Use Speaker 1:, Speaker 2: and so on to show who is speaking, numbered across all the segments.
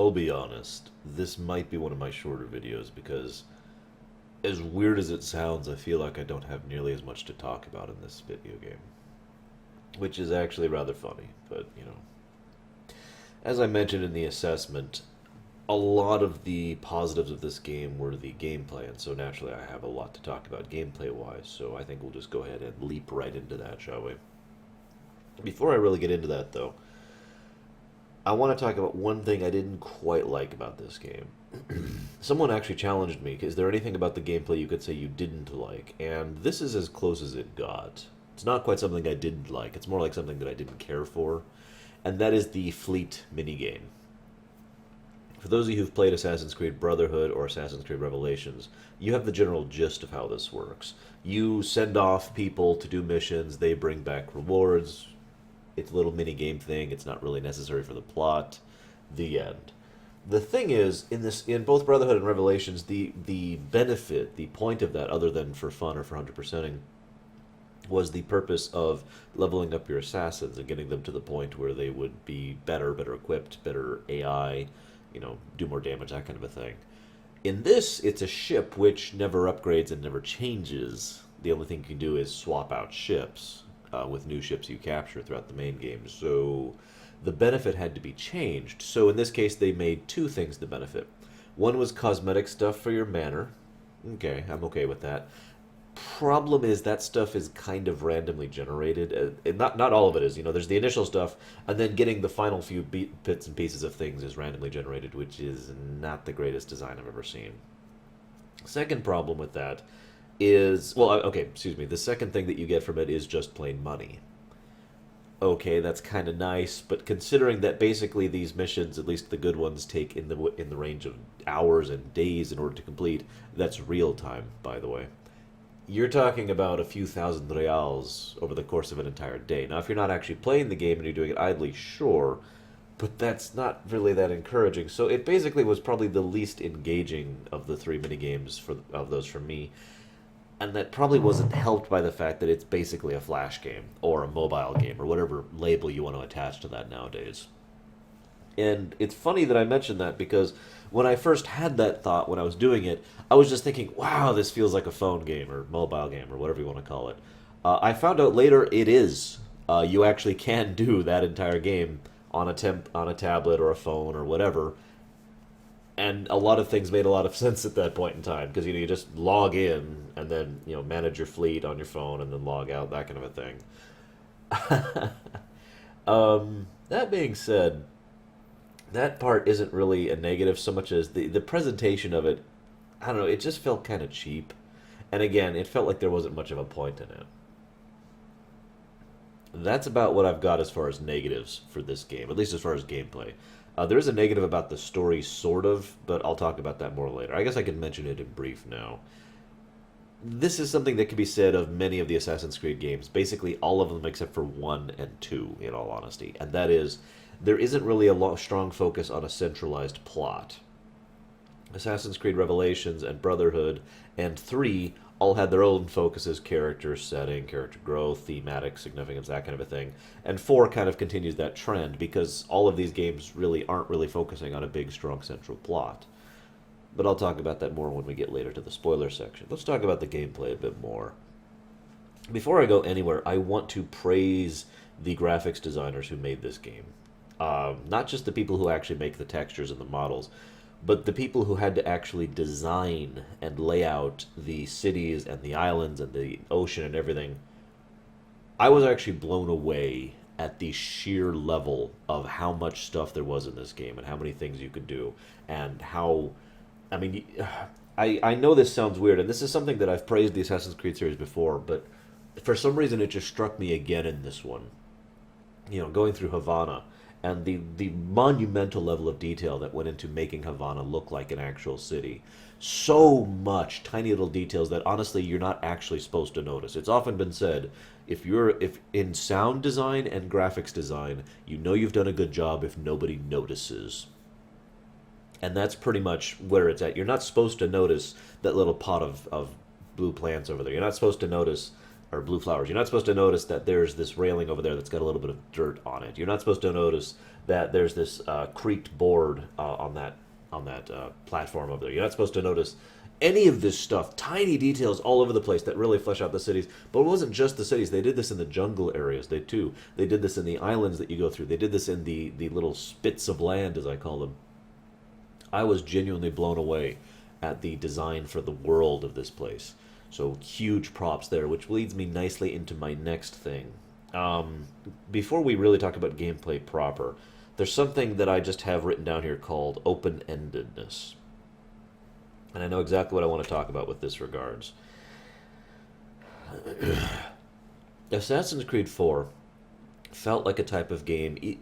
Speaker 1: I'll be honest, this might be one of my shorter videos because, as weird as it sounds, I feel like I don't have nearly as much to talk about in this video game. Which is actually rather funny, but, As I mentioned in the assessment, a lot of the positives of this game were the gameplay, and so naturally I have a lot to talk about gameplay-wise, so I think we'll just go ahead and leap right into that, shall we? Before I really get into that, though, I want to talk about one thing I didn't quite like about this game. Someone actually challenged me, is there anything about the gameplay you could say you didn't like? And this is as close as it got. It's not quite something I didn't like, it's more like something that I didn't care for, and that is the fleet minigame. For those of you who've played Assassin's Creed Brotherhood or Assassin's Creed Revelations, you have the general gist of how this works. You send off people to do missions, they bring back rewards. It's a little mini-game thing, it's not really necessary for the plot. The end. The thing is, in both Brotherhood and Revelations, the benefit, the point of that, other than for fun or for 100%ing, was the purpose of leveling up your assassins and getting them to the point where they would be better equipped, better AI, do more damage, that kind of a thing. In this, it's a ship which never upgrades and never changes. The only thing you can do is swap out ships with new ships you capture throughout the main game. So the benefit had to be changed. So in this case, they made two things to benefit. One was cosmetic stuff for your manor. Okay, I'm okay with that. Problem is that stuff is kind of randomly generated. Not all of it is. There's the initial stuff, and then getting the final few bits and pieces of things is randomly generated, which is not the greatest design I've ever seen. Second problem with that is, well, okay, excuse me. The second thing that you get from it is just plain money. Okay, that's kind of nice, but considering that basically these missions, at least the good ones, take in the range of hours and days in order to complete, that's real time, by the way. You're talking about a few thousand reals over the course of an entire day. Now, if you're not actually playing the game and you're doing it idly, sure, but that's not really that encouraging. So it basically was probably the least engaging of the three minigames of those for me, and that probably wasn't helped by the fact that it's basically a flash game, or a mobile game, or whatever label you want to attach to that nowadays. And it's funny that I mentioned that because when I first had that thought when I was doing it, I was just thinking, wow, this feels like a phone game or mobile game or whatever you want to call it. I found out later it is. You actually can do that entire game on a tablet or a phone or whatever. And a lot of things made a lot of sense at that point in time because you just log in and then manage your fleet on your phone and then log out, that kind of a thing. That being said, that part isn't really a negative so much as the presentation of it. I don't know, it just felt kind of cheap. And again, it felt like there wasn't much of a point in it. That's about what I've got as far as negatives for this game, at least as far as gameplay. There is a negative about the story, sort of, but I'll talk about that more later. I guess I can mention it in brief now. This is something that can be said of many of the Assassin's Creed games, basically all of them except for 1 and 2, in all honesty, and that is, there isn't really a strong focus on a centralized plot. Assassin's Creed Revelations and Brotherhood and 3 all had their own focuses, character setting, character growth, thematic significance, that kind of a thing. And 4 kind of continues that trend because all of these games really aren't really focusing on a big, strong central plot. But I'll talk about that more when we get later to the spoiler section. Let's talk about the gameplay a bit more. Before I go anywhere, I want to praise the graphics designers who made this game. Not just the people who actually make the textures and the models, but the people who had to actually design and lay out the cities and the islands and the ocean and everything. I was actually blown away at the sheer level of how much stuff there was in this game and how many things you could do and how... I mean, I know this sounds weird, and this is something that I've praised the Assassin's Creed series before, but for some reason it just struck me again in this one. Going through Havana, and the monumental level of detail that went into making Havana look like an actual city. So much tiny little details that honestly you're not actually supposed to notice. It's often been said, if in sound design and graphics design, you've done a good job if nobody notices. And that's pretty much where it's at. You're not supposed to notice that little pot of blue plants over there. You're not supposed to notice or blue flowers. You're not supposed to notice that there's this railing over there that's got a little bit of dirt on it. You're not supposed to notice that there's this creaked board on that platform over there. You're not supposed to notice any of this stuff, tiny details all over the place that really flesh out the cities. But it wasn't just the cities. They did this in the jungle areas. They did this in the islands that you go through. They did this in the little spits of land, as I call them. I was genuinely blown away at the design for the world of this place. So huge props there, which leads me nicely into my next thing. Before we really talk about gameplay proper, there's something that I just have written down here called open-endedness. And I know exactly what I want to talk about with this regards. Assassin's Creed 4 felt like a type of game.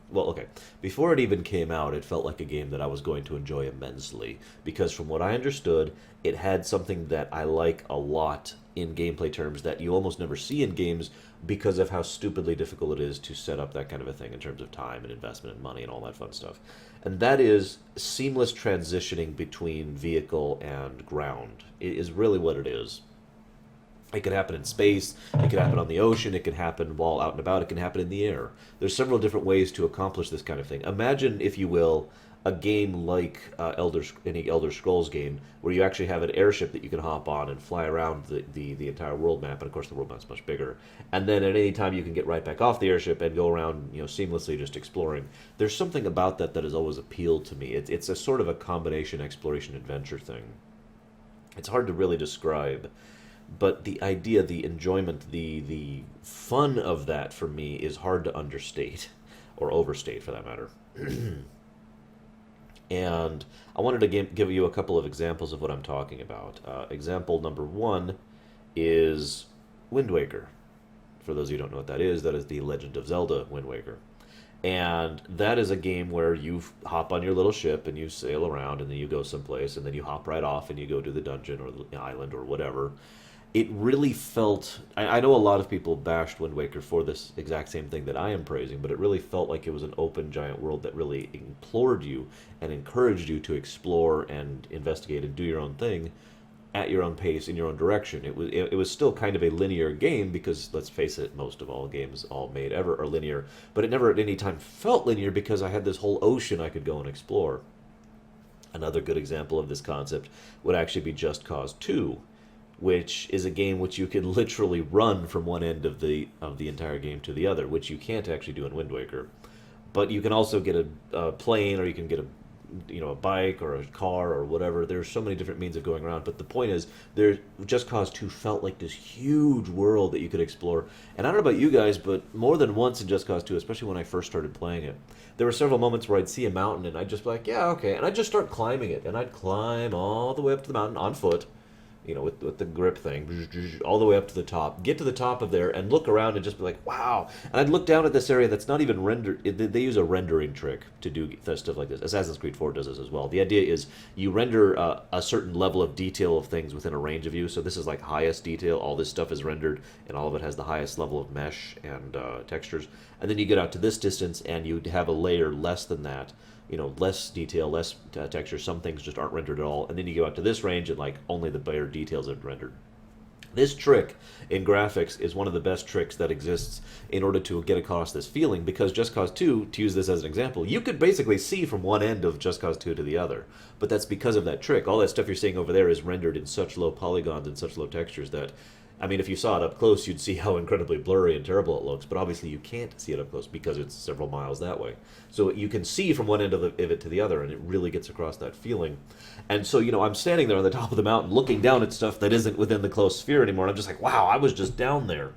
Speaker 1: Well, okay. Before it even came out, it felt like a game that I was going to enjoy immensely. Because from what I understood, it had something that I like a lot in gameplay terms that you almost never see in games because of how stupidly difficult it is to set up that kind of a thing in terms of time and investment and money and all that fun stuff. And that is seamless transitioning between vehicle and ground. It is really what it is. It could happen in space, it could happen on the ocean, it could happen while out and about, it can happen in the air. There's several different ways to accomplish this kind of thing. Imagine, if you will, a game like any Elder Scrolls game where you actually have an airship that you can hop on and fly around the entire world map, and of course the world map's much bigger. And then at any time you can get right back off the airship and go around, seamlessly just exploring. There's something about that has always appealed to me. It's a sort of a combination exploration adventure thing. It's hard to really describe. But the idea, the enjoyment, the fun of that for me is hard to understate, or overstate for that matter. And I wanted to give you a couple of examples of what I'm talking about. Example number one is Wind Waker. For those of you who don't know what that is the Legend of Zelda Wind Waker. And that is a game where you hop on your little ship and you sail around and then you go someplace and then you hop right off and you go to the dungeon or the island or whatever. It really felt... I know a lot of people bashed Wind Waker for this exact same thing that I am praising, but it really felt like it was an open, giant world that really implored you and encouraged you to explore and investigate and do your own thing at your own pace, in your own direction. It was still kind of a linear game because, let's face it, most of all games all made ever are linear, but it never at any time felt linear because I had this whole ocean I could go and explore. Another good example of this concept would actually be Just Cause 2, which is a game which you can literally run from one end of the entire game to the other, which you can't actually do in Wind Waker. But you can also get a plane, or you can get a bike or a car or whatever. There's so many different means of going around. But the point is, Just Cause 2 felt like this huge world that you could explore. And I don't know about you guys, but more than once in Just Cause 2, especially when I first started playing it, there were several moments where I'd see a mountain and I'd just be like, yeah, okay. And I'd just start climbing it. And I'd climb all the way up to the mountain on foot, with the grip thing, all the way up to the top, get to the top of there, and look around and just be like, wow. And I'd look down at this area that's not even rendered. They use a rendering trick to do stuff like this. Assassin's Creed 4 does this as well. The idea is you render a certain level of detail of things within a range of you. So this is like highest detail. All this stuff is rendered, and all of it has the highest level of mesh and textures. And then you get out to this distance, and you have a layer less than that. Less detail, less texture. Some things just aren't rendered at all. And then you go out to this range and only the bare details are rendered. This trick in graphics is one of the best tricks that exists in order to get across this feeling, because Just Cause 2, to use this as an example, you could basically see from one end of Just Cause 2 to the other. But that's because of that trick. All that stuff you're seeing over there is rendered in such low polygons and such low textures that, if you saw it up close, you'd see how incredibly blurry and terrible it looks, but obviously you can't see it up close because it's several miles that way. So you can see from one end of it to the other, and it really gets across that feeling. And so, I'm standing there on the top of the mountain looking down at stuff that isn't within the close sphere anymore, and I'm just like, wow, I was just down there.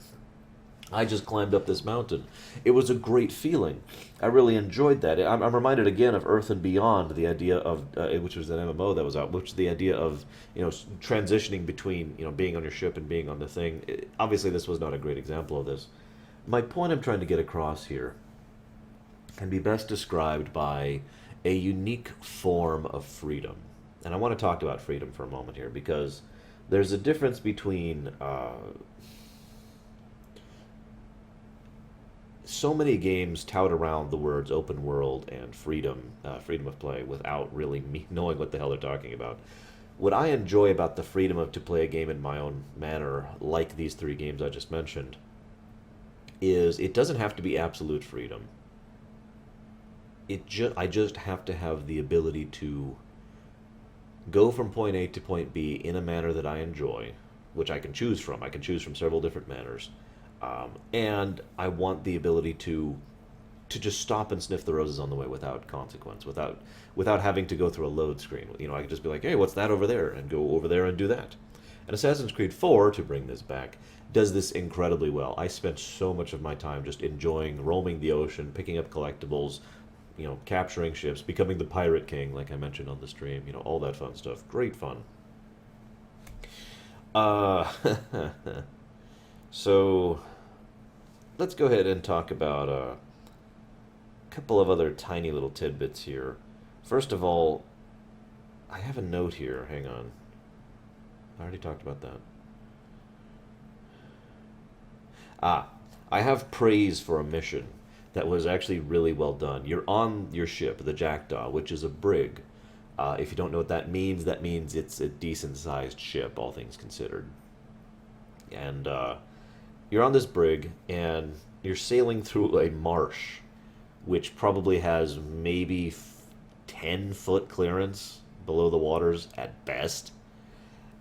Speaker 1: I just climbed up this mountain. It was a great feeling. I really enjoyed that. I'm reminded again of Earth and Beyond, the idea of, which was an MMO that was out, which is the idea of, transitioning between, being on your ship and being on the thing. Obviously, this was not a great example of this. My point I'm trying to get across here can be best described by a unique form of freedom. And I want to talk about freedom for a moment here, because there's a difference between... so many games tout around the words open world and freedom of play without really knowing what the hell they're talking about. What I enjoy about the freedom of to play a game in my own manner, like these three games I just mentioned, is it doesn't have to be absolute freedom. I just have to have the ability to go from point A to point B in a manner that I enjoy, which I can choose from. I can choose from several different manners, and I want the ability to just stop and sniff the roses on the way without consequence, without having to go through a load screen. You know, I could just be like, hey, what's that over there, and go over there and do that. And Assassin's Creed 4, to bring this back, does this incredibly well. I spent so much of my time just enjoying roaming the ocean, picking up collectibles, you know, capturing ships, becoming the pirate king, like I mentioned on the stream, you know, all that fun stuff. Great fun. Uh, so let's go ahead and talk about a couple of other tiny little tidbits here. First of all, I have a note here. Hang on. I already talked about that. Ah, I have praise for a mission that was actually really well done. You're on your ship, the Jackdaw, which is a brig. If you don't know what that means it's a decent sized ship, all things considered. And you're on this brig, and you're sailing through a marsh, which probably has maybe 10-foot clearance below the waters at best.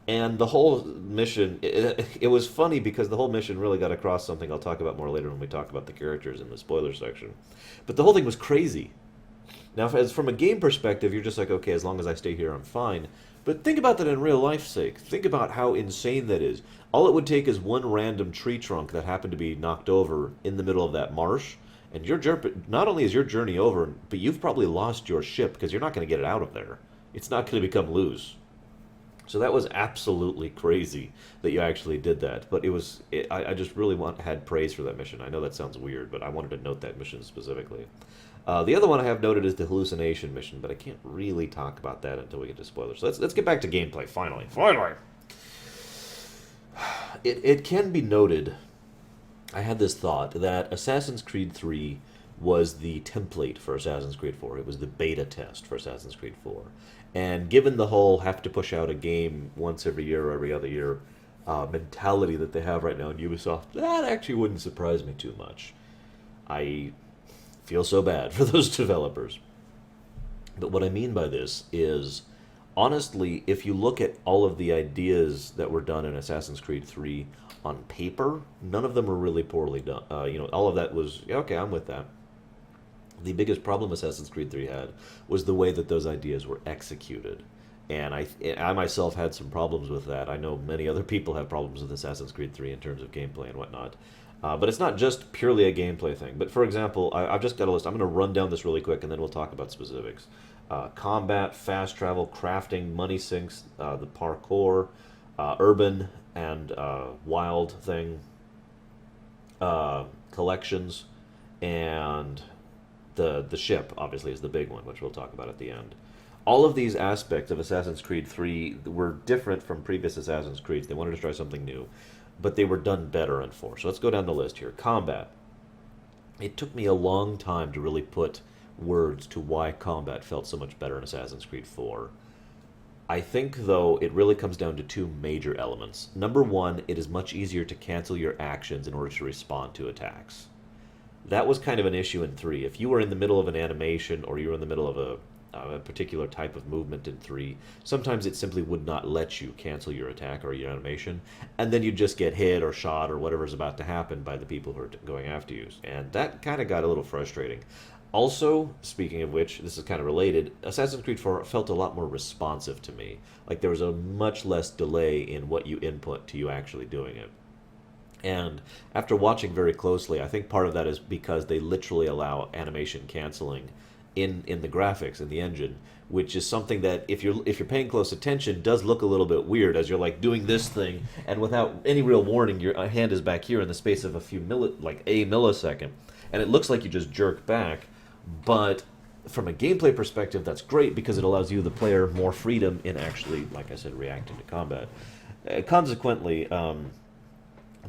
Speaker 1: And the whole mission, it was funny because the whole mission really got across something I'll talk about more later when we talk about the characters in the spoiler section. But the whole thing was crazy. Now, as from a game perspective, you're just like, okay, as long as I stay here, I'm fine. But think about that in real life's sake. Think about how insane that is. All it would take is one random tree trunk that happened to be knocked over in the middle of that marsh, and not only is your journey over, but you've probably lost your ship because you're not going to get it out of there. It's not going to become loose. So that was absolutely crazy that you actually did that. But I just really had praise for that mission. I know that sounds weird, but I wanted to note that mission specifically. The other one I have noted is the hallucination mission, but I can't really talk about that until we get to spoilers. So let's get back to gameplay, finally. Finally! It can be noted, I had this thought, that Assassin's Creed 3 was the template for Assassin's Creed 4. It was the beta test for Assassin's Creed 4. And given the whole have to push out a game once every year or every other year mentality that they have right now in Ubisoft, that actually wouldn't surprise me too much. I feel so bad for those developers. But what I mean by this is, honestly, if you look at all of the ideas that were done in Assassin's Creed 3 on paper, none of them were really poorly done. All of that was, yeah, okay, I'm with that. The biggest problem Assassin's Creed 3 had was the way that those ideas were executed. And I myself had some problems with that. I know many other people have problems with Assassin's Creed 3 in terms of gameplay and whatnot. But it's not just purely a gameplay thing. But for example, I've just got a list. I'm going to run down this really quick, and then we'll talk about specifics. Combat, fast travel, crafting, money sinks, the parkour, urban and wild thing, collections, and the ship, obviously, is the big one, which we'll talk about at the end. All of these aspects of Assassin's Creed 3 were different from previous Assassin's Creeds. They wanted to try something new, but they were done better in 4. So let's go down the list here. Combat. It took me a long time to really put words to why combat felt so much better in Assassin's Creed 4. I think, though, it really comes down to two major elements. Number one, it is much easier to cancel your actions in order to respond to attacks. That was kind of an issue in 3. If you were in the middle of an animation or you were in the middle of a particular type of movement in 3, sometimes it simply would not let you cancel your attack or your animation, and then you'd just get hit or shot or whatever's about to happen by the people who are going after you. And that kind of got a little frustrating. Also, speaking of which, this is kind of related, Assassin's Creed 4 felt a lot more responsive to me. Like there was a much less delay in what you input to you actually doing it. And after watching very closely, I think part of that is because they literally allow animation canceling in the graphics, in the engine, which is something that if you're paying close attention does look a little bit weird as you're like doing this thing, and without any real warning, your hand is back here in the space of a millisecond, and it looks like you just jerk back. But from a gameplay perspective, that's great because it allows you, the player, more freedom in actually, like I said, reacting to combat. Consequently,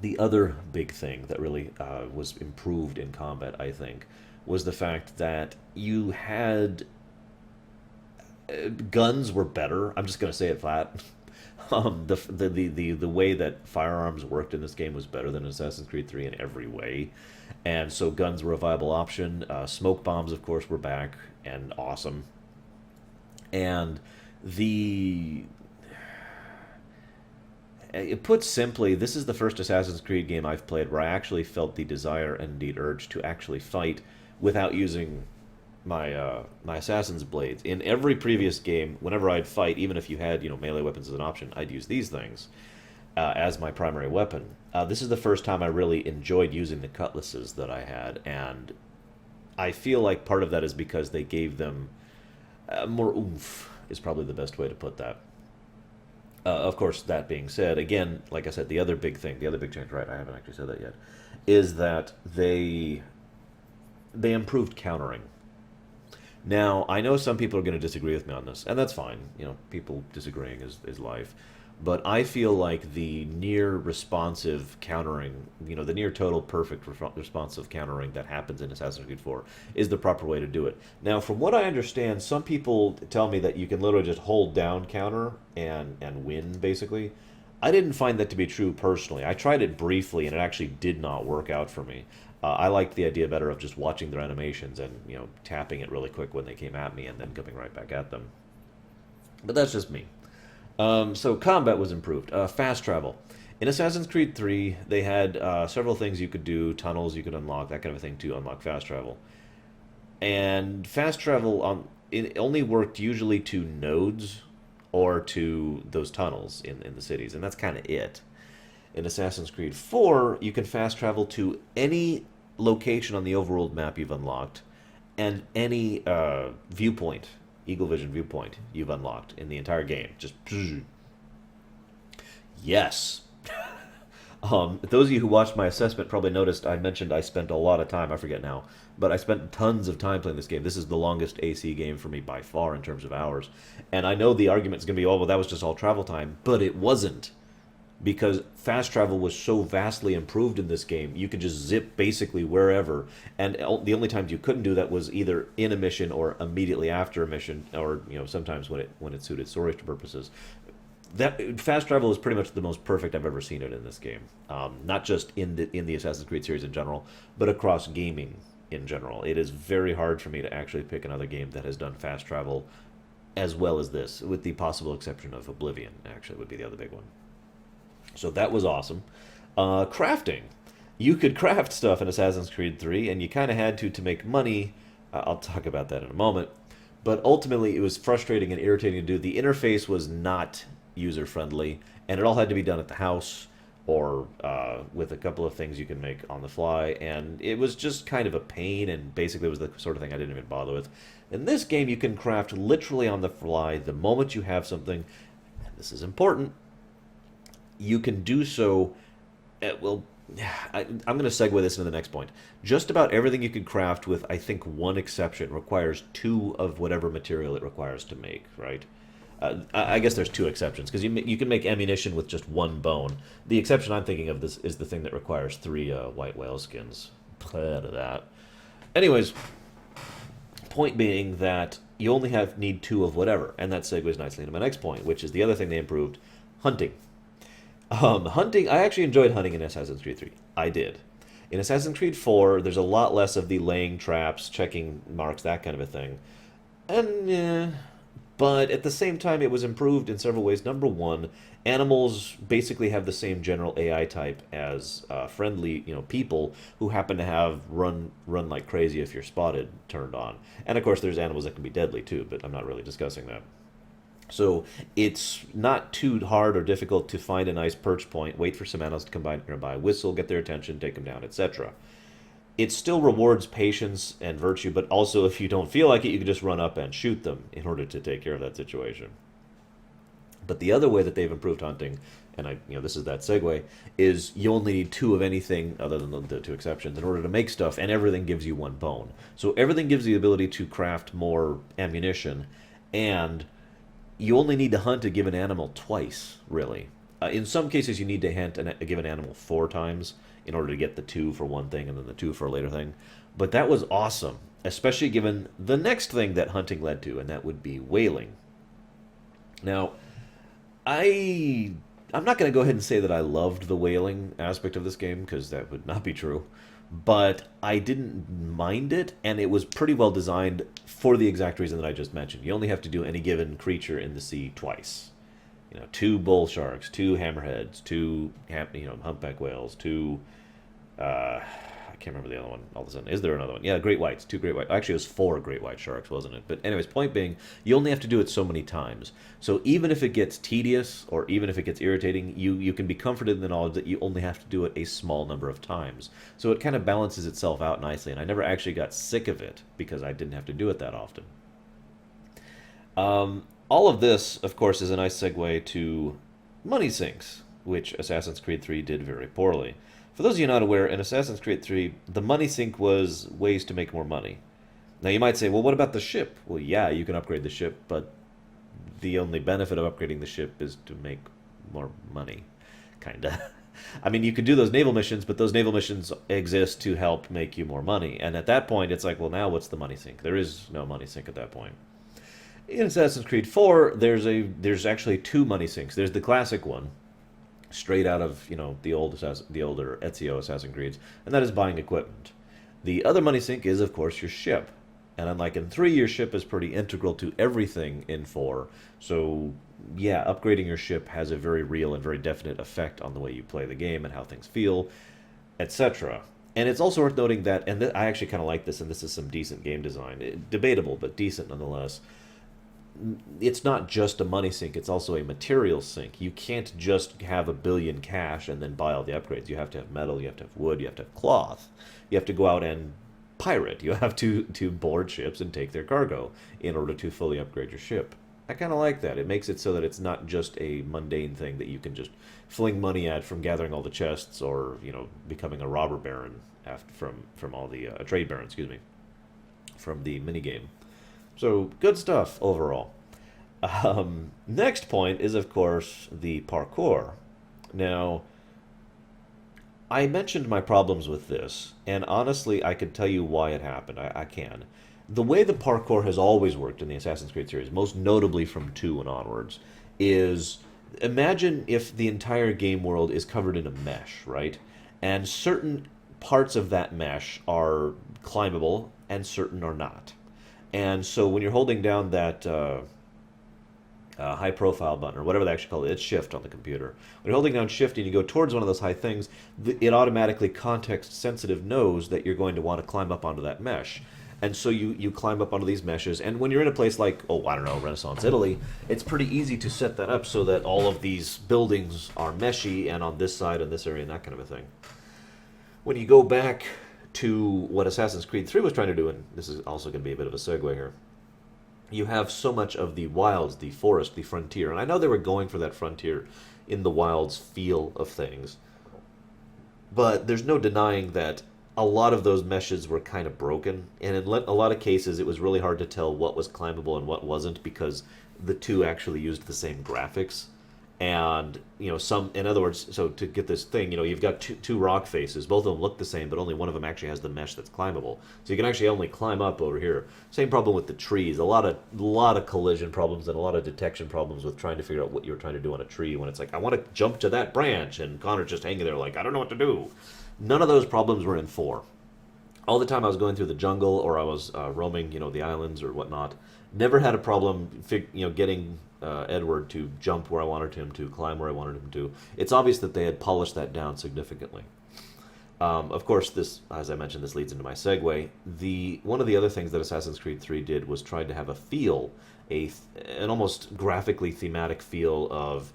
Speaker 1: the other big thing that really was improved in combat, I think, was the fact that you had Guns were better. I'm just gonna say it flat. The way that firearms worked in this game was better than Assassin's Creed 3 in every way, and so guns were a viable option. Smoke bombs, of course, were back and awesome. And the put simply, this is the first Assassin's Creed game I've played where I actually felt the desire and indeed urge to actually fight without using my assassin's blades. In every previous game, whenever I'd fight, even if you had melee weapons as an option, I'd use these things as my primary weapon. This is the first time I really enjoyed using the cutlasses that I had, and I feel like part of that is because they gave them more oomph. Is probably the best way to put that. Of course, that being said, again, like I said, the other big thing, the other big change, right? I haven't actually said that yet, is that they improved countering. Now, I know some people are going to disagree with me on this, and that's fine. People disagreeing is life. But I feel like the near responsive countering, the near total perfect responsive countering that happens in Assassin's Creed 4 is the proper way to do it. Now, from what I understand, some people tell me that you can literally just hold down counter and win, basically. I didn't find that to be true personally. I tried it briefly, and it actually did not work out for me. I liked the idea better of just watching their animations and tapping it really quick when they came at me and then coming right back at them. But that's just me. So combat was improved. Fast travel. In Assassin's Creed 3, they had several things you could do, tunnels you could unlock, that kind of thing to unlock fast travel. And fast travel it only worked usually to nodes or to those tunnels in the cities, and that's kind of it. In Assassin's Creed 4, you can fast travel to any location on the overworld map you've unlocked and any viewpoint, Eagle Vision viewpoint you've unlocked in the entire game. Just yes. Those of you who watched my assessment probably noticed I mentioned I spent a lot of time, I forget now, but I spent tons of time playing this game. This is the longest AC game for me by far in terms of hours. And I know the argument's going to be, oh, well, that was just all travel time, but it wasn't. Because fast travel was so vastly improved in this game, you could just zip basically wherever, and the only times you couldn't do that was either in a mission or immediately after a mission, or sometimes when it suited story purposes. That fast travel is pretty much the most perfect I've ever seen it in this game. Not just in the Assassin's Creed series in general, but across gaming in general. It is very hard for me to actually pick another game that has done fast travel as well as this, with the possible exception of Oblivion. Actually, would be the other big one. So that was awesome. Crafting. You could craft stuff in Assassin's Creed 3, and you kind of had to make money. I'll talk about that in a moment. But ultimately, it was frustrating and irritating to do. The interface was not user-friendly, and it all had to be done at the house or with a couple of things you can make on the fly. And it was just kind of a pain, and basically it was the sort of thing I didn't even bother with. In this game, you can craft literally on the fly the moment you have something. And this is important. You can do so. I'm going to segue this into the next point. Just about everything you can craft, with I think one exception, requires 2 of whatever material it requires to make. Right? I guess there's 2 exceptions, because you can make ammunition with just 1 bone. The exception I'm thinking of this is the thing that requires 3 white whale skins. Proud of that. Anyways, point being that you only need 2 of whatever, and that segues nicely into my next point, which is the other thing they improved: hunting. Hunting, I actually enjoyed hunting in Assassin's Creed 3. I did. In Assassin's Creed 4, there's a lot less of the laying traps, checking marks, that kind of a thing. And, but at the same time, it was improved in several ways. Number one, animals basically have the same general AI type as friendly, people who happen to have run like crazy if you're spotted turned on. And of course, there's animals that can be deadly too, but I'm not really discussing that. So it's not too hard or difficult to find a nice perch point, wait for some animals to come by nearby, whistle, get their attention, take them down, etc. It still rewards patience and virtue, but also if you don't feel like it, you can just run up and shoot them in order to take care of that situation. But the other way that they've improved hunting, and this is that segue, is you only need 2 of anything other than the 2 exceptions in order to make stuff, and everything gives you 1 bone. So everything gives you the ability to craft more ammunition, and you only need to hunt a given animal twice, really. In some cases, you need to hunt a given animal 4 times in order to get the 2 for one thing and then the 2 for a later thing. But that was awesome, especially given the next thing that hunting led to, and that would be whaling. Now, I I'm not going to go ahead and say that I loved the whaling aspect of this game because that would not be true, but I didn't mind it, and it was pretty well designed for the exact reason that I just mentioned. You only have to do any given creature in the sea twice. You know, two bull sharks, two hammerheads, humpback whales, two I can't remember the other one all of a sudden. Is there another one? Yeah, great whites, two great white. Actually, it was four great white sharks, wasn't it? But anyways, point being, you only have to do it so many times. So even if it gets tedious or even if it gets irritating, you can be comforted in the knowledge that you only have to do it a small number of times. So it kind of balances itself out nicely, and I never actually got sick of it because I didn't have to do it that often. All of this, of course, is a nice segue to money sinks, which Assassin's Creed 3 did very poorly. For those of you not aware, in Assassin's Creed 3, the money sink was ways to make more money. Now you might say, well, what about the ship? Well, yeah, you can upgrade the ship, but the only benefit of upgrading the ship is to make more money, kinda. I mean, you could do those naval missions, but those naval missions exist to help make you more money. And at that point, it's like, well, now what's the money sink? There is no money sink at that point. In Assassin's Creed 4, there's actually two money sinks. There's the classic one, straight out of the older Ezio Assassin's Creeds, and that is buying equipment. The other money sink is, of course, your ship. And unlike in 3, your ship is pretty integral to everything in 4. So, yeah, upgrading your ship has a very real and very definite effect on the way you play the game and how things feel, etc. And it's also worth noting that, and I actually kind of like this, and this is some decent game design. Debatable, but decent nonetheless. It's not just a money sink, it's also a material sink. You can't just have a billion cash and then buy all the upgrades. You have to have metal, you have to have wood, you have to have cloth. You have to go out and pirate. You have to board ships and take their cargo in order to fully upgrade your ship. I kind of like that. It makes it so that it's not just a mundane thing that you can just fling money at from gathering all the chests or, becoming a robber baron after, from all the a trade baron, excuse me, from the minigame. So, good stuff overall. Next point is, of course, the parkour. Now, I mentioned my problems with this, and honestly, I could tell you why it happened. I can. The way the parkour has always worked in the Assassin's Creed series, most notably from 2 and onwards, is imagine if the entire game world is covered in a mesh, right? And certain parts of that mesh are climbable, and certain are not. And so when you're holding down that high profile button, or whatever they actually call it, it's shift on the computer. When you're holding down shift and you go towards one of those high things, it automatically context sensitive knows that you're going to want to climb up onto that mesh. And so you climb up onto these meshes, and when you're in a place like, oh, I don't know, Renaissance Italy, it's pretty easy to set that up so that all of these buildings are meshy and on this side and this area and that kind of a thing. When you go back to what Assassin's Creed 3 was trying to do, and this is also going to be a bit of a segue here, you have so much of the wilds, the forest, the frontier, and I know they were going for that frontier in the wilds feel of things, but there's no denying that a lot of those meshes were kind of broken, and in a lot of cases it was really hard to tell what was climbable and what wasn't because the two actually used the same graphics. And in other words, so to get this thing, you've got two rock faces. Both of them look the same, but only one of them actually has the mesh that's climbable. So you can actually only climb up over here. Same problem with the trees. A lot of collision problems and a lot of detection problems with trying to figure out what you're trying to do on a tree. When it's like, I want to jump to that branch, and Connor's just hanging there like, I don't know what to do. None of those problems were in 4. All the time I was going through the jungle or I was roaming, the islands or whatnot. Never had a problem, getting Edward to jump where I wanted him to, climb where I wanted him to. It's obvious that they had polished that down significantly. Of course, this, as I mentioned, this leads into my segue. One of the other things that Assassin's Creed 3 did was try to have a feel, an almost graphically thematic feel of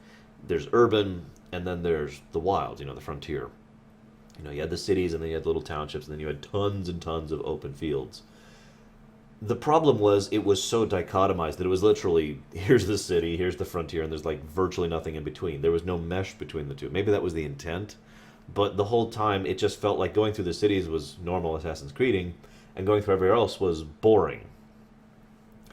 Speaker 1: there's urban and then there's the wilds, the frontier. You had the cities and then you had little townships and then you had tons and tons of open fields. The problem was it was so dichotomized that it was literally, here's the city, here's the frontier, and there's like virtually nothing in between. There was no mesh between the two. Maybe that was the intent, but the whole time it just felt like going through the cities was normal Assassin's Creeding, and going through everywhere else was boring.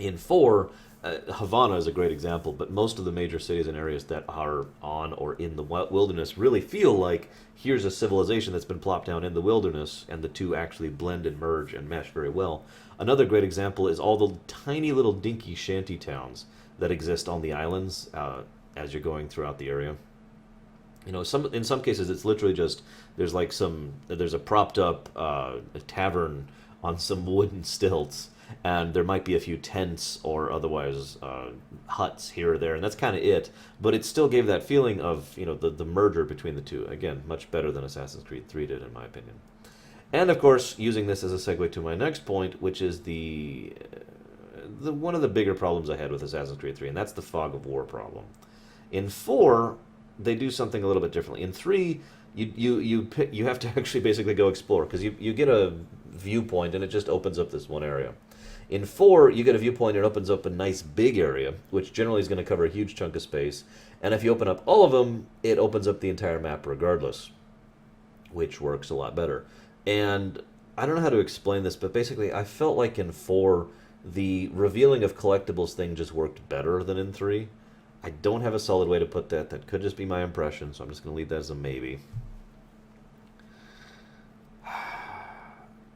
Speaker 1: In 4, Havana is a great example, but most of the major cities and areas that are on or in the wilderness really feel like here's a civilization that's been plopped down in the wilderness, and the two actually blend and merge and mesh very well. Another great example is all the tiny little dinky shanty towns that exist on the islands as you're going throughout the area. You know, in some cases it's literally just there's a propped up a tavern on some wooden stilts, and there might be a few tents or otherwise huts here or there, and that's kind of it. But it still gave that feeling of, you know, the merger between the two. Again, much better than Assassin's Creed 3 did, in my opinion. And of course, using this as a segue to my next point, which is the one of the bigger problems I had with Assassin's Creed 3, and that's the fog of war problem. In 4, they do something a little bit differently. In 3, you have to actually basically go explore, because you get a viewpoint and it just opens up this one area. In 4, you get a viewpoint and it opens up a nice big area, which generally is going to cover a huge chunk of space. And if you open up all of them, it opens up the entire map regardless, which works a lot better. And I don't know how to explain this, but basically I felt like in 4, the revealing of collectibles thing just worked better than in 3. I don't have a solid way to put that. That could just be my impression, so I'm just going to leave that as a maybe.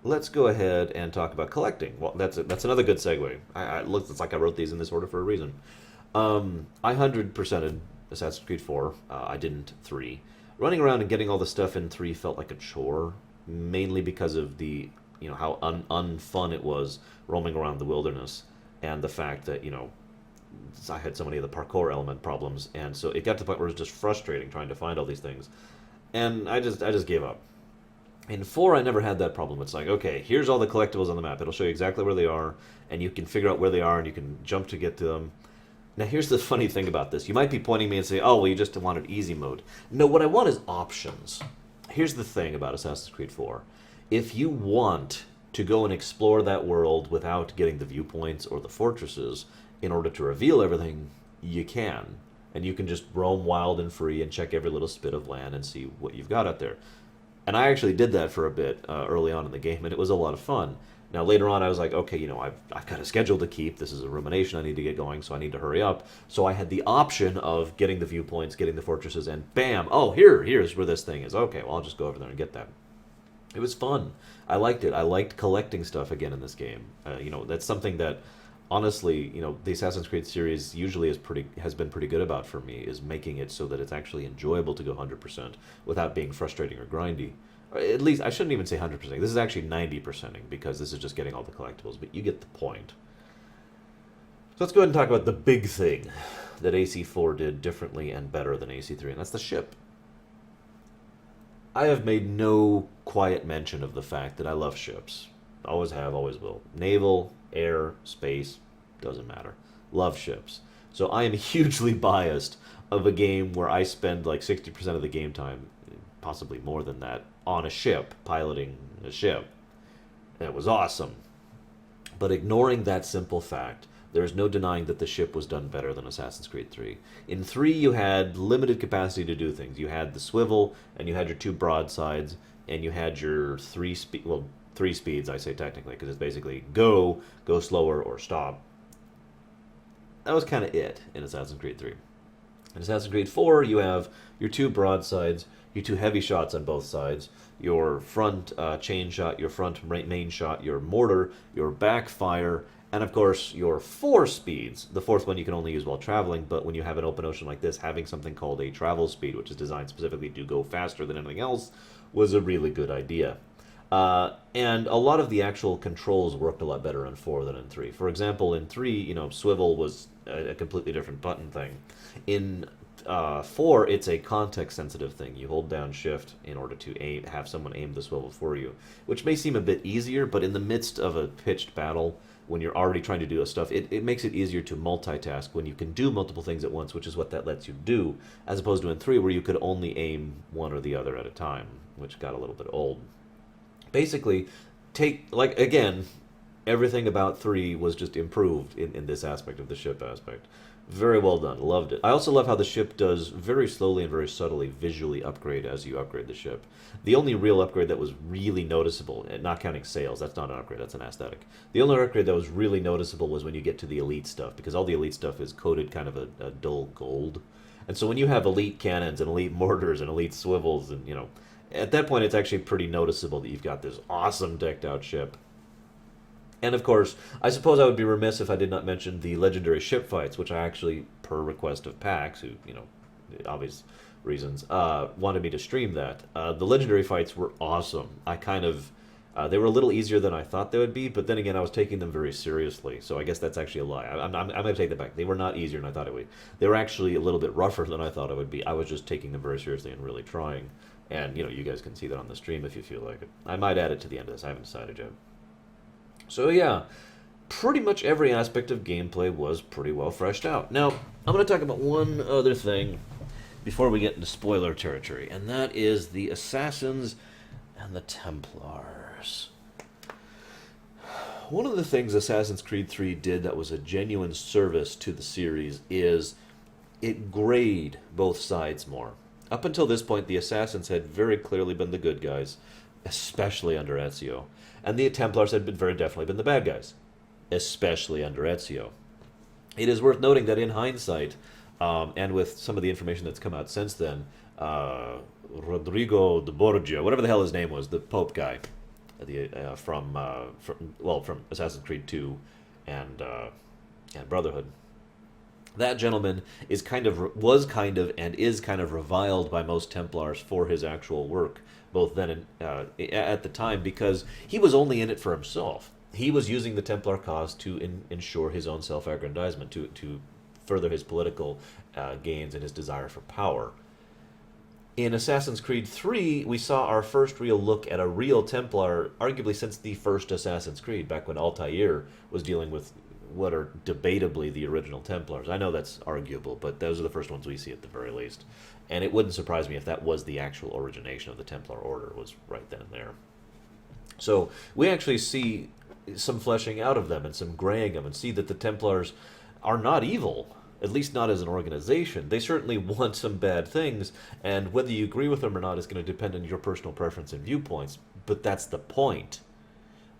Speaker 1: Let's go ahead and talk about collecting. Well, that's another good segue. It's like I wrote these in this order for a reason. I 100%ed Assassin's Creed 4. I didn't 3. Running around and getting all the stuff in 3 felt like a chore, mainly because of the, you know, how unfun it was roaming around the wilderness, and the fact that, you know, I had so many of the parkour element problems, and so it got to the point where it was just frustrating trying to find all these things, and I just gave up. In 4, I never had that problem. It's like, okay, here's all the collectibles on the map. It'll show you exactly where they are, and you can figure out where they are, and you can jump to get to them. Now, here's the funny thing about this. You might be pointing me and say, oh, well, you just wanted easy mode. No, what I want is options. Here's the thing about Assassin's Creed 4. If you want to go and explore that world without getting the viewpoints or the fortresses in order to reveal everything, you can. And you can just roam wild and free and check every little spit of land and see what you've got out there. And I actually did that for a bit early on in the game, and it was a lot of fun. Now, later on, I was like, okay, you know, I've got a schedule to keep. This is a rumination I need to get going, so I need to hurry up. So I had the option of getting the viewpoints, getting the fortresses, and bam! Oh, here's where this thing is. Okay, well, I'll just go over there and get that. It was fun. I liked it. I liked collecting stuff again in this game. You know, that's something that, honestly, you know, the Assassin's Creed series usually has been pretty good about for me, is making it so that it's actually enjoyable to go 100% without being frustrating or grindy. Or at least, I shouldn't even say 100%. This is actually 90%ing, because this is just getting all the collectibles, but you get the point. So let's go ahead and talk about the big thing that AC4 did differently and better than AC3, and that's the ship. I have made no quiet mention of the fact that I love ships. Always have, always will. Naval, air, space, doesn't matter. Love ships. So I am hugely biased of a game where I spend like 60% of the game time, possibly more than that, on a ship, piloting a ship. And it was awesome. But ignoring that simple fact, there's no denying that the ship was done better than Assassin's Creed 3. In 3, you had limited capacity to do things. You had the swivel, and you had your 2 broadsides, and you had your 3 speeds, I say technically, because it's basically go slower, or stop. That was kind of it in Assassin's Creed 3. In Assassin's Creed 4, you have your 2 broadsides, your 2 heavy shots on both sides, your front chain shot, your front main shot, your mortar, your backfire, and of course your 4 speeds. The 4th one you can only use while traveling, but when you have an open ocean like this, having something called a travel speed, which is designed specifically to go faster than anything else, was a really good idea. And a lot of the actual controls worked a lot better in 4 than in 3. For example, in 3, you know, swivel was a completely different button thing. In 4, it's a context-sensitive thing. You hold down shift in order to have someone aim the swivel for you, which may seem a bit easier, but in the midst of a pitched battle, when you're already trying to do a stuff, it makes it easier to multitask when you can do multiple things at once, which is what that lets you do, as opposed to in 3, where you could only aim one or the other at a time, which got a little bit old. Basically, again, everything about 3 was just improved in this aspect of the ship aspect. Very well done. Loved it. I also love how the ship does very slowly and very subtly visually upgrade as you upgrade the ship. The only real upgrade that was really noticeable, and not counting sails, that's not an upgrade, that's an aesthetic. The only upgrade that was really noticeable was when you get to the elite stuff, because all the elite stuff is coated kind of a dull gold. And so when you have elite cannons and elite mortars and elite swivels, and, you know, at that point it's actually pretty noticeable that you've got this awesome decked out ship. And of course, I suppose I would be remiss if I did not mention the legendary ship fights, which I actually, per request of PAX, who, obvious reasons, wanted me to stream that. The legendary fights were awesome. They were a little easier than I thought they would be, but then again, I was taking them very seriously, so I guess that's actually a lie. I'm going to take that back. They were not easier than I thought it would be. They were actually a little bit rougher than I thought it would be. I was just taking them very seriously and really trying. And, you guys can see that on the stream if you feel like it. I might add it to the end of this. I haven't decided yet. So yeah, pretty much every aspect of gameplay was pretty well fleshed out. Now, I'm going to talk about one other thing before we get into spoiler territory, and that is the Assassins and the Templars. One of the things Assassin's Creed 3 did that was a genuine service to the series is it grayed both sides more. Up until this point, the Assassins had very clearly been the good guys, especially under Ezio. And the Templars had very definitely been the bad guys, especially under Ezio. It is worth noting that in hindsight, and with some of the information that's come out since then, Rodrigo de Borgia, whatever the hell his name was, the Pope guy, from Assassin's Creed 2 and Brotherhood. That gentleman is was kind of reviled by most Templars for his actual work, both then and at the time, because he was only in it for himself. He was using the Templar cause to ensure his own self-aggrandizement, to further his political gains and his desire for power. In Assassin's Creed 3, we saw our first real look at a real Templar, arguably since the first Assassin's Creed, back when Altair was dealing with what are debatably the original Templars. I know that's arguable, but those are the first ones we see at the very least. And it wouldn't surprise me if that was the actual origination of the Templar Order, was right then and there. So we actually see some fleshing out of them and some graying them, and see that the Templars are not evil, at least not as an organization. They certainly want some bad things, and whether you agree with them or not is going to depend on your personal preference and viewpoints, but that's the point.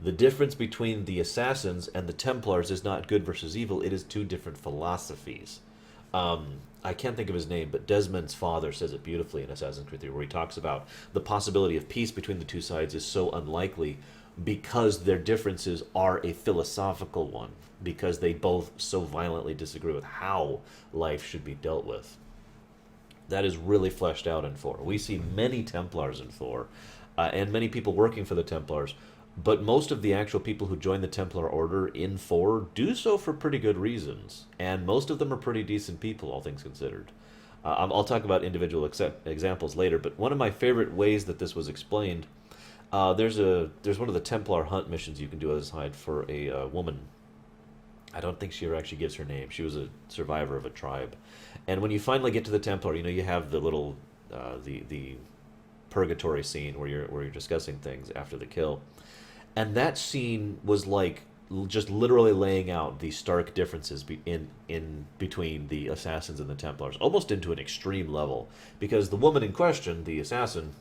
Speaker 1: The difference between the Assassins and the Templars is not good versus evil. It is two different philosophies. I can't think of his name, but Desmond's father says it beautifully in Assassin's Creed 3, where he talks about the possibility of peace between the two sides is so unlikely because their differences are a philosophical one, because they both so violently disagree with how life should be dealt with. That is really fleshed out in 4. We see many Templars in 4, and many people working for the Templars, but most of the actual people who join the Templar Order in 4 do so for pretty good reasons, and most of them are pretty decent people, all things considered. I'll talk about individual examples later, but one of my favorite ways that this was explained, there's one of the Templar hunt missions you can do as a side for a woman. I don't think she ever actually gives her name. She was a survivor of a tribe. And when you finally get to the Templar, you have the little, the purgatory scene where you're discussing things after the kill. And that scene was like just literally laying out the stark differences in between the Assassins and the Templars, almost into an extreme level. Because the woman in question, the assassin,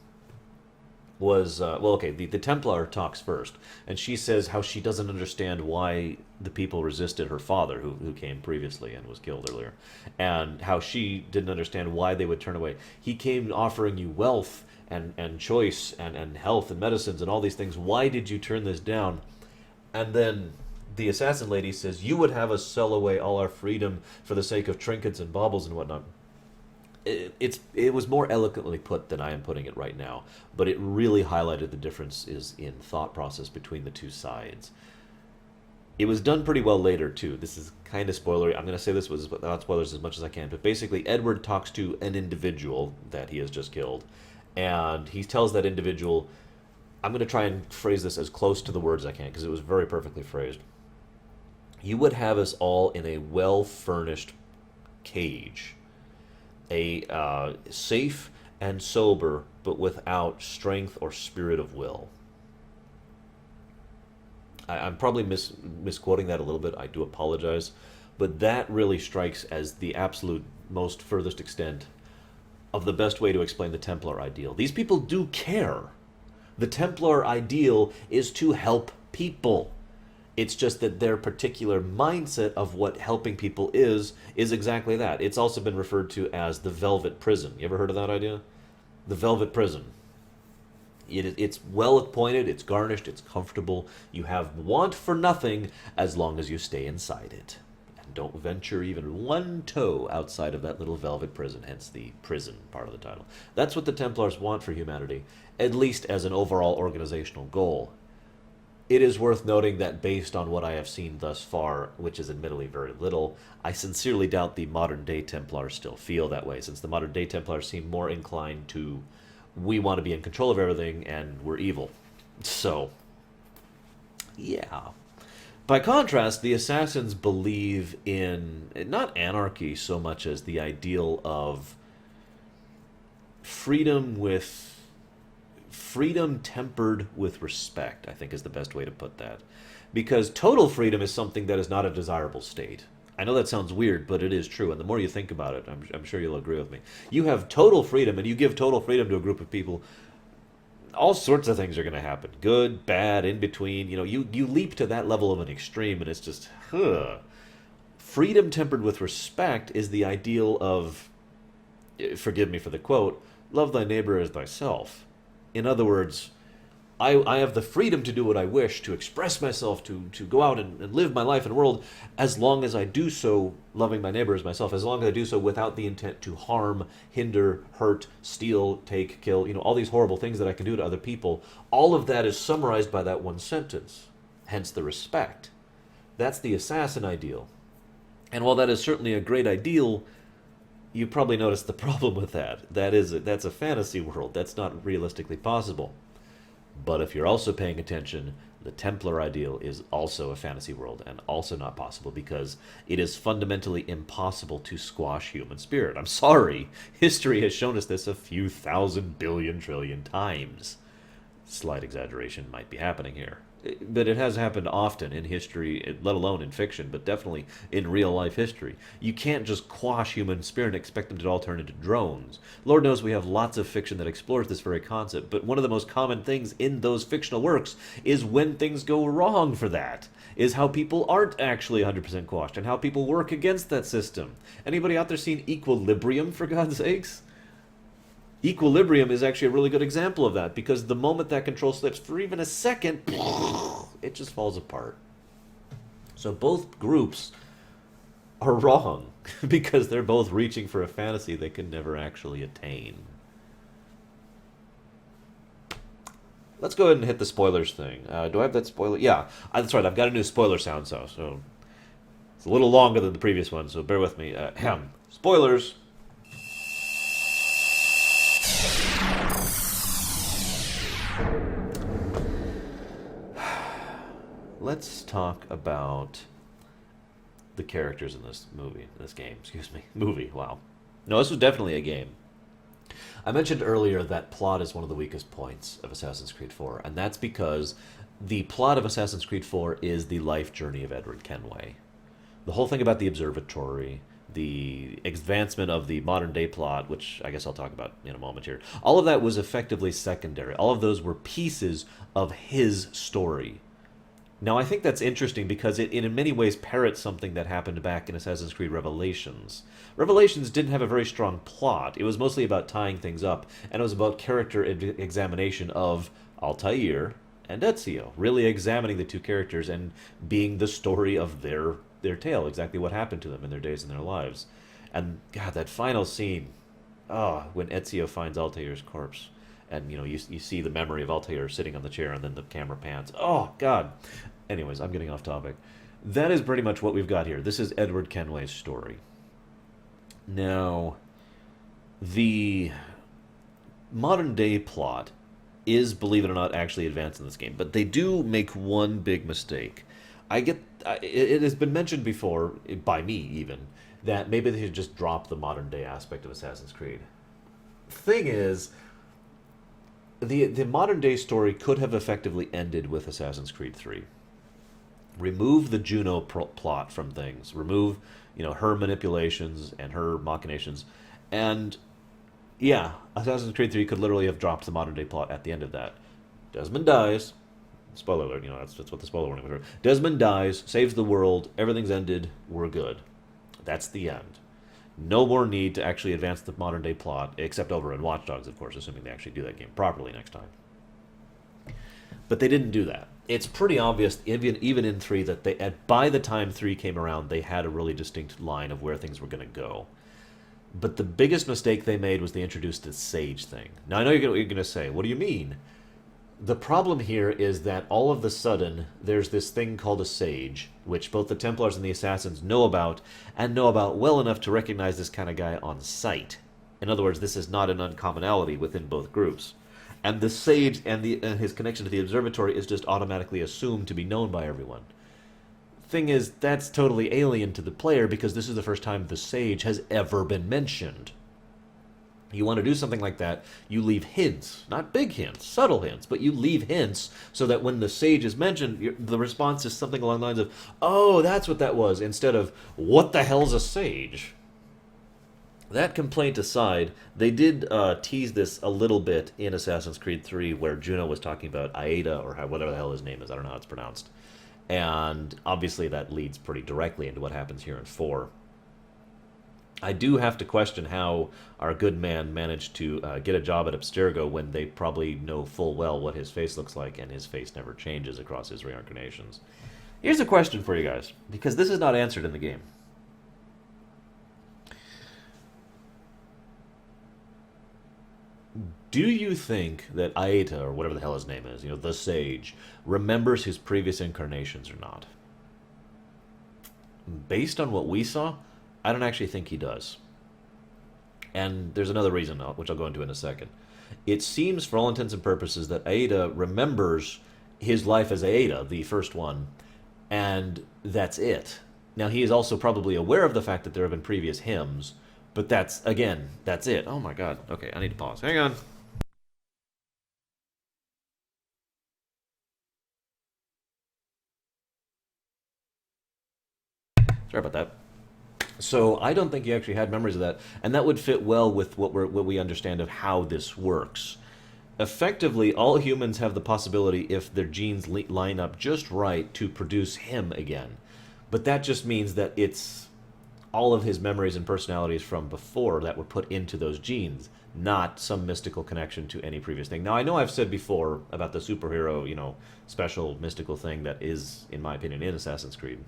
Speaker 1: was, the Templar talks first, and she says how she doesn't understand why the people resisted her father, who came previously and was killed earlier, and how she didn't understand why they would turn away. He came offering you wealth and choice and health and medicines and all these things. Why did you turn this down? And then the assassin lady says, you would have us sell away all our freedom for the sake of trinkets and baubles and whatnot. It was more eloquently put than I am putting it right now, but it really highlighted the differences in thought process between the two sides. It was done pretty well later, too. This is kind of spoilery. I'm going to say this without spoilers as much as I can, but basically Edward talks to an individual that he has just killed, and he tells that individual, I'm going to try and phrase this as close to the words as I can, because it was very perfectly phrased. You would have us all in a well-furnished cage, a safe and sober, but without strength or spirit of will. I'm probably misquoting that a little bit. I do apologize. But that really strikes as the absolute most furthest extent of the best way to explain the Templar ideal. These people do care. The Templar ideal is to help people. It's just that their particular mindset of what helping people is exactly that. It's also been referred to as the Velvet Prison. You ever heard of that idea? The Velvet Prison. It's well appointed, it's garnished, it's comfortable. You have want for nothing as long as you stay inside it. And don't venture even one toe outside of that little velvet prison, hence the prison part of the title. That's what the Templars want for humanity, at least as an overall organizational goal. It is worth noting that based on what I have seen thus far, which is admittedly very little, I sincerely doubt the modern day Templars still feel that way, since the modern day Templars seem more inclined to we want to be in control of everything and we're evil. So, yeah. By contrast, the assassins believe in not anarchy so much as the ideal of freedom tempered with respect, I think is the best way to put that. Because total freedom is something that is not a desirable state. I know that sounds weird, but it is true. And the more you think about it, I'm sure you'll agree with me. You have total freedom, and you give total freedom to a group of people, all sorts of things are going to happen. Good, bad, in between. You leap to that level of an extreme, and it's just, Freedom tempered with respect is the ideal of, forgive me for the quote, love thy neighbor as thyself. In other words, I have the freedom to do what I wish, to express myself, to go out and live my life in the world, as long as I do so loving my neighbor as myself, as long as I do so without the intent to harm, hinder, hurt, steal, take, kill, all these horrible things that I can do to other people. All of that is summarized by that one sentence, hence the respect. That's the assassin ideal. And while that is certainly a great ideal, you probably noticed the problem with that. That's a fantasy world. That's not realistically possible. But if you're also paying attention, the Templar ideal is also a fantasy world and also not possible because it is fundamentally impossible to squash human spirit. I'm sorry. History has shown us this a few thousand billion trillion times. Slight exaggeration might be happening here. But it has happened often in history, let alone in fiction, but definitely in real-life history. You can't just quash human spirit and expect them to all turn into drones. Lord knows we have lots of fiction that explores this very concept, but one of the most common things in those fictional works is when things go wrong for that, is how people aren't actually 100% quashed, and how people work against that system. Anybody out there seen Equilibrium, for God's sakes? Equilibrium is actually a really good example of that, because the moment that control slips for even a second, it just falls apart. So both groups are wrong, because they're both reaching for a fantasy they can never actually attain. Let's go ahead and hit the spoilers thing. Do I have that spoiler? Yeah, that's right, I've got a new spoiler sound, so it's a little longer than the previous one, so bear with me. Spoilers! Let's talk about the characters in this movie, wow. No, this was definitely a game. I mentioned earlier that plot is one of the weakest points of Assassin's Creed 4, and that's because the plot of Assassin's Creed 4 is the life journey of Edward Kenway. The whole thing about the observatory, the advancement of the modern-day plot, which I guess I'll talk about in a moment here, all of that was effectively secondary. All of those were pieces of his story. Now, I think that's interesting because it in many ways parrots something that happened back in Assassin's Creed Revelations. Revelations didn't have a very strong plot. It was mostly about tying things up, and it was about character examination of Altair and Ezio, really examining the two characters and being the story of their tale, exactly what happened to them in their days and their lives. And, God, that final scene, when Ezio finds Altair's corpse. And, you see the memory of Altair sitting on the chair, and then the camera pans. Oh, God. Anyways, I'm getting off topic. That is pretty much what we've got here. This is Edward Kenway's story. Now, the modern-day plot is, believe it or not, actually advanced in this game. But they do make one big mistake. It has been mentioned before, by me even, that maybe they should just drop the modern-day aspect of Assassin's Creed. Thing is, the modern-day story could have effectively ended with Assassin's Creed 3. Remove the Juno plot from things. Remove, her manipulations and her machinations. And, yeah, Assassin's Creed 3 could literally have dropped the modern-day plot at the end of that. Desmond dies. Spoiler alert, that's what the spoiler warning was. Desmond dies, saves the world, everything's ended, we're good. That's the end. No more need to actually advance the modern-day plot, except over in Watch Dogs, of course, assuming they actually do that game properly next time. But they didn't do that. It's pretty obvious, even in 3, that by the time 3 came around, they had a really distinct line of where things were going to go. But the biggest mistake they made was they introduced this sage thing. Now, I know you're going to say, what do you mean? The problem here is that all of a sudden, there's this thing called a sage, which both the Templars and the Assassins know about, and know about well enough to recognize this kind of guy on sight. In other words, this is not an uncommonality within both groups. And the sage and his connection to the observatory is just automatically assumed to be known by everyone. Thing is, that's totally alien to the player because this is the first time the sage has ever been mentioned. You want to do something like that, you leave hints. Not big hints, subtle hints, but you leave hints so that when the sage is mentioned, the response is something along the lines of, oh, that's what that was, instead of, what the hell's a sage? That complaint aside, they did tease this a little bit in Assassin's Creed 3 where Juno was talking about Aida, or whatever the hell his name is, I don't know how it's pronounced. And obviously that leads pretty directly into what happens here in 4. I do have to question how our good man managed to get a job at Abstergo when they probably know full well what his face looks like, and his face never changes across his reincarnations. Here's a question for you guys, because this is not answered in the game. Do you think that Aita, or whatever the hell his name is, the sage, remembers his previous incarnations or not? Based on what we saw, I don't actually think he does. And there's another reason, which I'll go into in a second. It seems, for all intents and purposes, that Aida remembers his life as Aida, the first one, and that's it. Now, he is also probably aware of the fact that there have been previous hymns, but that's it. Oh my god. Okay, I need to pause. Hang on. Sorry about that. So I don't think he actually had memories of that, and that would fit well with what we understand of how this works. Effectively, all humans have the possibility, if their genes line up just right, to produce him again. But that just means that it's all of his memories and personalities from before that were put into those genes, not some mystical connection to any previous thing. Now, I know I've said before about the superhero, special mystical thing that is, in my opinion, in Assassin's Creed.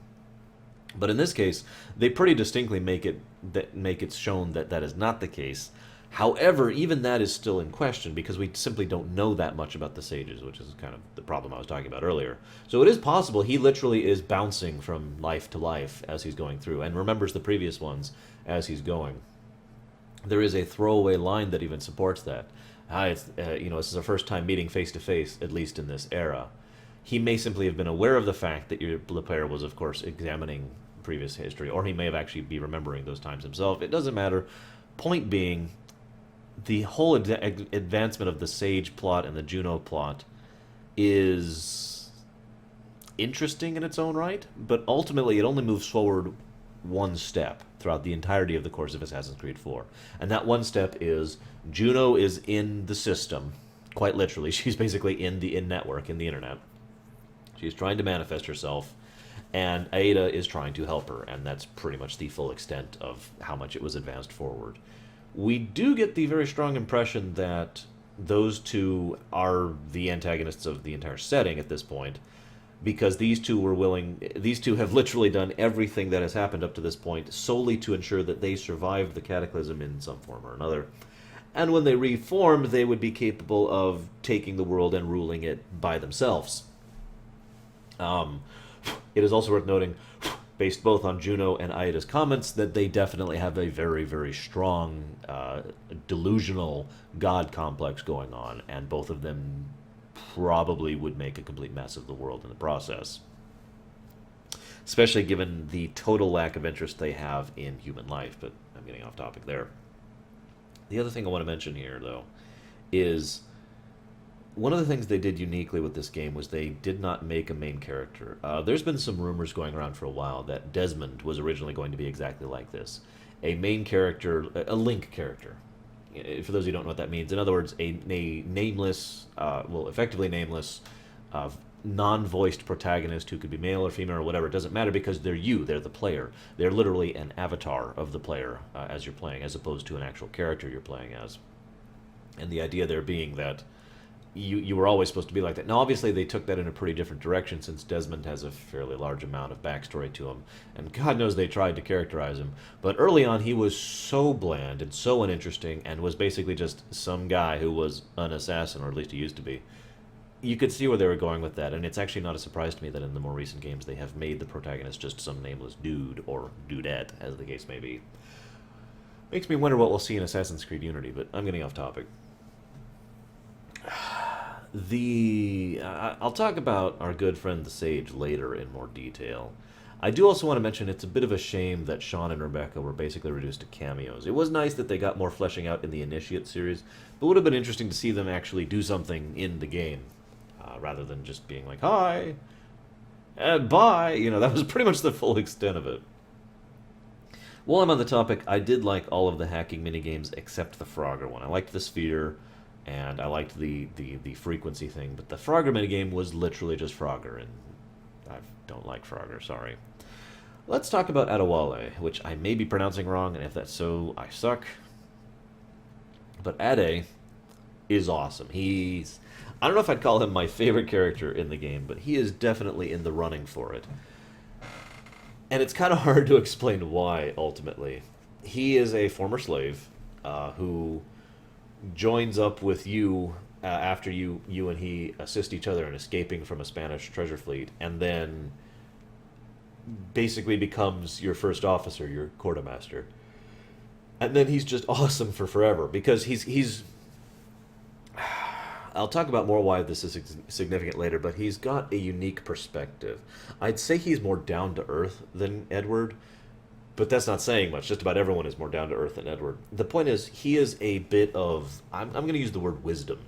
Speaker 1: But in this case, they pretty distinctly make it shown that that is not the case. However, even that is still in question because we simply don't know that much about the sages, which is kind of the problem I was talking about earlier. So it is possible he literally is bouncing from life to life as he's going through and remembers the previous ones as he's going. There is a throwaway line that even supports that. This is our first time meeting face to face, at least in this era. He may simply have been aware of the fact that the player was, of course, examining previous history, or he may have actually be remembering those times himself. It doesn't matter. Point being, the whole advancement of the Sage plot and the Juno plot is interesting in its own right, but ultimately it only moves forward one step throughout the entirety of the course of Assassin's Creed 4. And that one step is Juno is in the system, quite literally. She's basically in the network, in the internet. She's trying to manifest herself, and Aida is trying to help her, and that's pretty much the full extent of how much it was advanced forward. We do get the very strong impression that those two are the antagonists of the entire setting at this point, because these two have literally done everything that has happened up to this point solely to ensure that they survive the cataclysm in some form or another. And when they reform, they would be capable of taking the world and ruling it by themselves. It is also worth noting, based both on Juno and Aida's comments, that they definitely have a very, very strong delusional god complex going on, and both of them probably would make a complete mess of the world in the process. Especially given the total lack of interest they have in human life, but I'm getting off topic there. The other thing I want to mention here, though, is one of the things they did uniquely with this game was they did not make a main character. There's been some rumors going around for a while that Desmond was originally going to be exactly like this. A main character, a Link character. For those who don't know what that means, in other words, a nameless, effectively nameless, non-voiced protagonist who could be male or female or whatever. It doesn't matter because they're the player. They're literally an avatar of the player as you're playing, as opposed to an actual character you're playing as. And the idea there being that you were always supposed to be like that. Now, obviously, they took that in a pretty different direction since Desmond has a fairly large amount of backstory to him, and God knows they tried to characterize him. But early on, he was so bland and so uninteresting, and was basically just some guy who was an assassin, or at least he used to be. You could see where they were going with that, and it's actually not a surprise to me that in the more recent games they have made the protagonist just some nameless dude, or dudette, as the case may be. Makes me wonder what we'll see in Assassin's Creed Unity, but I'm getting off topic. I'll talk about our good friend the Sage later in more detail. I do also want to mention it's a bit of a shame that Sean and Rebecca were basically reduced to cameos. It was nice that they got more fleshing out in the Initiate series, but it would have been interesting to see them actually do something in the game, rather than just being like, hi, and bye. You know, that was pretty much the full extent of it. While I'm on the topic, I did like all of the hacking minigames except the Frogger one. I liked the sphere, and I liked the frequency thing, but the Frogger minigame was literally just Frogger, and I don't like Frogger, sorry. Let's talk about Adewale, which I may be pronouncing wrong, and if that's so, I suck. But Ade is awesome. I don't know if I'd call him my favorite character in the game, but he is definitely in the running for it. And it's kind of hard to explain why, ultimately. He is a former slave who joins up with you after you and he assist each other in escaping from a Spanish treasure fleet, and then basically becomes your first officer, your quartermaster. And then he's just awesome for forever, because he's I'll talk about more why this is significant later, but he's got a unique perspective. I'd say he's more down-to-earth than Edward, but that's not saying much. Just about everyone is more down-to-earth than Edward. The point is, he is a bit of, I'm going to use the word wisdom.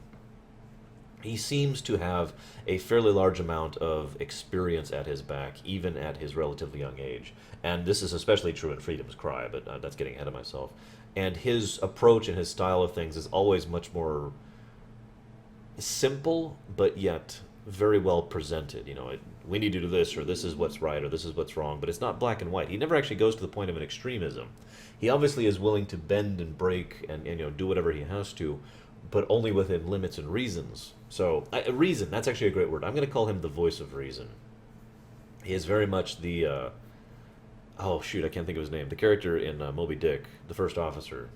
Speaker 1: He seems to have a fairly large amount of experience at his back, even at his relatively young age. And this is especially true in Freedom's Cry, but that's getting ahead of myself. And his approach and his style of things is always much more simple, but yet very well presented. You know, we need to do this, or this is what's right, or this is what's wrong, but it's not black and white. He never actually goes to the point of an extremism. He obviously is willing to bend and break and do whatever he has to, but only within limits and reasons. So, reason, that's actually a great word. I'm going to call him the voice of reason. He is very much the, oh shoot, I can't think of his name. The character in Moby Dick, the first officer.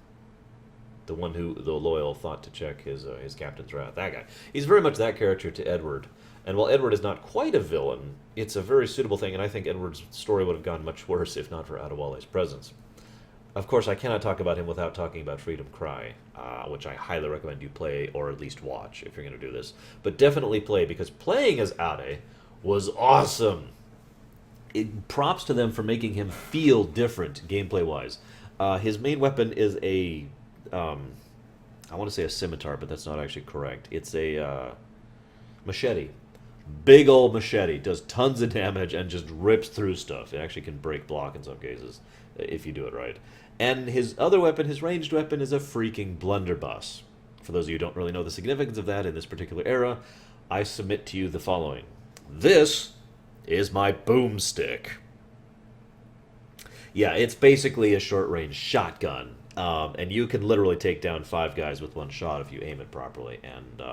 Speaker 1: The one who, the loyal, thought to check his captain's wrath. That guy. He's very much that character to Edward. And while Edward is not quite a villain, it's a very suitable thing, and I think Edward's story would have gone much worse if not for Adewale's presence. Of course, I cannot talk about him without talking about Freedom Cry, which I highly recommend you play, or at least watch, if you're going to do this. But definitely play, because playing as Ade was awesome. Props to them for making him feel different, gameplay-wise. His main weapon is a... I want to say a scimitar, but that's not actually correct. It's a machete. Big old machete. Does tons of damage and just rips through stuff. It actually can break block in some cases, if you do it right. And his other weapon, his ranged weapon, is a freaking blunderbuss. For those of you who don't really know the significance of that in this particular era, I submit to you the following. This is my boomstick. Yeah, it's basically a short-range shotgun. And you can literally take down 5 guys with one shot if you aim it properly. And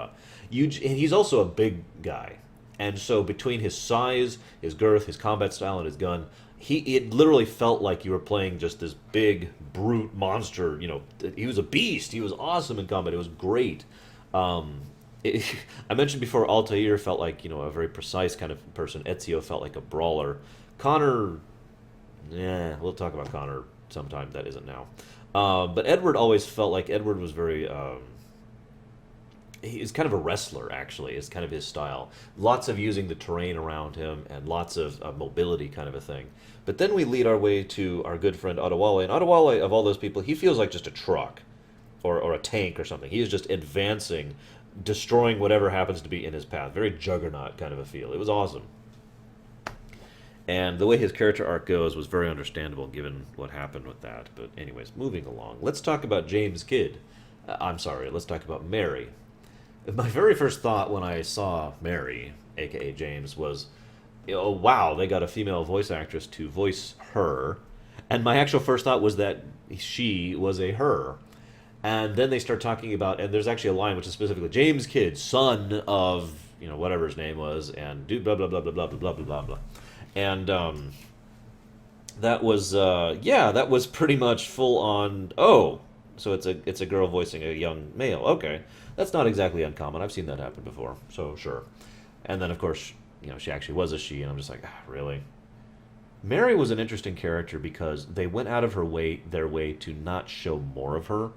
Speaker 1: he's also a big guy. And so between his size, his girth, his combat style, and his gun, it literally felt like you were playing just this big, brute monster. You know, he was a beast. He was awesome in combat. It was great. I mentioned before, Altair felt like, a very precise kind of person. Ezio felt like a brawler. Connor, we'll talk about Connor sometime. That isn't now. But Edward always felt like Edward was very... he's kind of a wrestler, actually, is kind of his style. Lots of using the terrain around him and lots of mobility kind of a thing. But then we lead our way to our good friend Adewale. And Adewale, of all those people, he feels like just a truck or a tank or something. He is just advancing, destroying whatever happens to be in his path. Very Juggernaut kind of a feel. It was awesome. And the way his character arc goes was very understandable given what happened with that. But anyways, moving along. Let's talk about James Kidd. Let's talk about Mary. My very first thought when I saw Mary, a.k.a. James, was, wow, they got a female voice actress to voice her. And my actual first thought was that she was a her. And then they start talking about, and there's actually a line which is specifically James Kidd, son of whatever his name was, and do blah blah blah blah blah blah blah blah blah, and that was yeah, that was pretty much full on. Oh, so it's a girl voicing a young male. Okay, that's not exactly uncommon. I've seen that happen before. So sure, and then of course she actually was a she, and I'm just like, really. Mary was an interesting character because they went out of their way to not show more of her.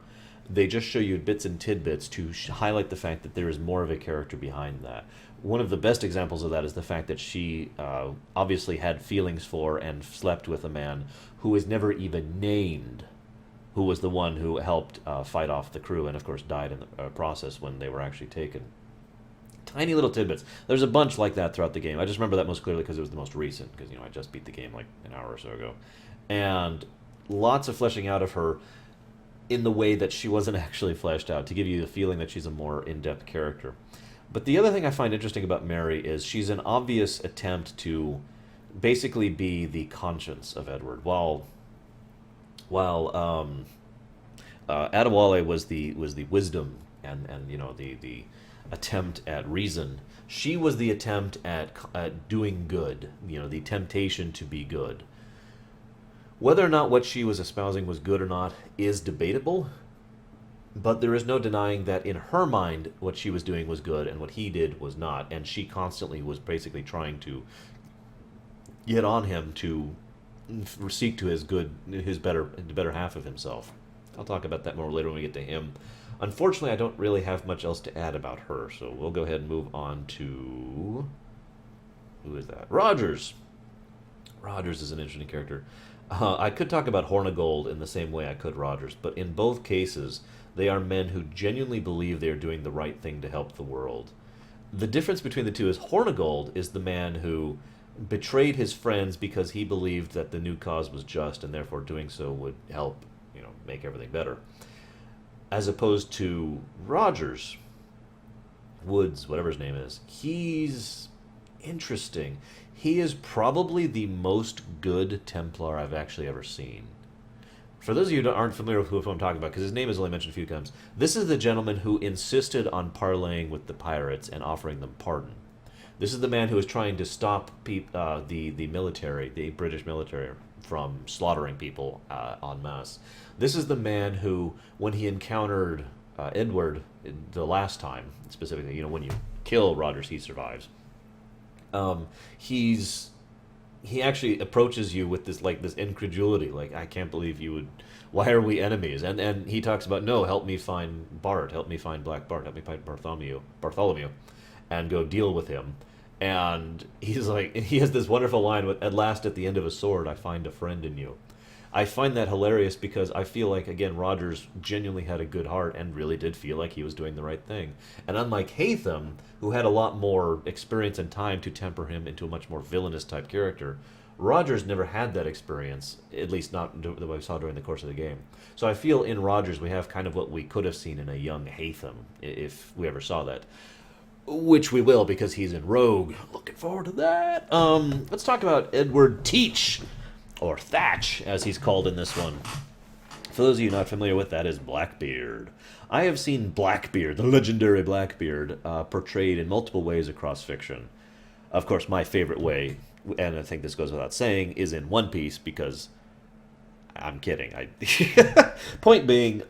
Speaker 1: They just show you bits and tidbits to highlight the fact that there is more of a character behind that. One of the best examples of that is the fact that she obviously had feelings for and slept with a man who is never even named, who was the one who helped fight off the crew and, of course, died in the process when they were actually taken. Tiny little tidbits. There's a bunch like that throughout the game. I just remember that most clearly because it was the most recent, because I just beat the game like an hour or so ago. And lots of fleshing out of her in the way that she wasn't actually fleshed out, to give you the feeling that she's a more in-depth character. But the other thing I find interesting about Mary is she's an obvious attempt to basically be the conscience of Edward, while Adewale was the wisdom and the attempt at reason. She was the attempt at doing good, the temptation to be good. Whether or not what she was espousing was good or not is debatable, but there is no denying that in her mind what she was doing was good and what he did was not, and she constantly was basically trying to get on him to seek to the better half of himself. I'll talk about that more later when we get to him. Unfortunately, I don't really have much else to add about her, so we'll go ahead and move on to... who is that? Rogers! Rogers is an interesting character. I could talk about Hornigold in the same way I could Rogers, but in both cases, they are men who genuinely believe they are doing the right thing to help the world. The difference between the two is Hornigold is the man who betrayed his friends because he believed that the new cause was just, and therefore doing so would help, make everything better. As opposed to Rogers, Woods, whatever his name is, he's interesting. He is probably the most good Templar I've actually ever seen. For those of you who aren't familiar with who I'm talking about, because his name is only mentioned a few times, this is the gentleman who insisted on parleying with the pirates and offering them pardon. This is the man who is trying to stop the military, the British military, from slaughtering people en masse. This is the man who, when he encountered Edward the last time, specifically, when you kill Rogers, he survives. He actually approaches you with this incredulity, like, I can't believe you would. Why are we enemies? And he talks about, no, help me find Bart, help me find Black Bart, help me find Bartholomew, and go deal with him. And he's like, he has this wonderful line, at last at the end of a sword, I find a friend in you. I find that hilarious because I feel like, again, Rogers genuinely had a good heart and really did feel like he was doing the right thing. And unlike Hatham, who had a lot more experience and time to temper him into a much more villainous type character, Rogers never had that experience, at least not the way we saw during the course of the game. So I feel in Rogers we have kind of what we could have seen in a young Hatham, if we ever saw that. Which we will, because he's in Rogue. Looking forward to that. Let's talk about Edward Teach, or Thatch, as he's called in this one. For those of you not familiar with that, is Blackbeard. I have seen Blackbeard, the legendary Blackbeard, portrayed in multiple ways across fiction. Of course, my favorite way, and I think this goes without saying, is in One Piece, because... I'm kidding. Point being,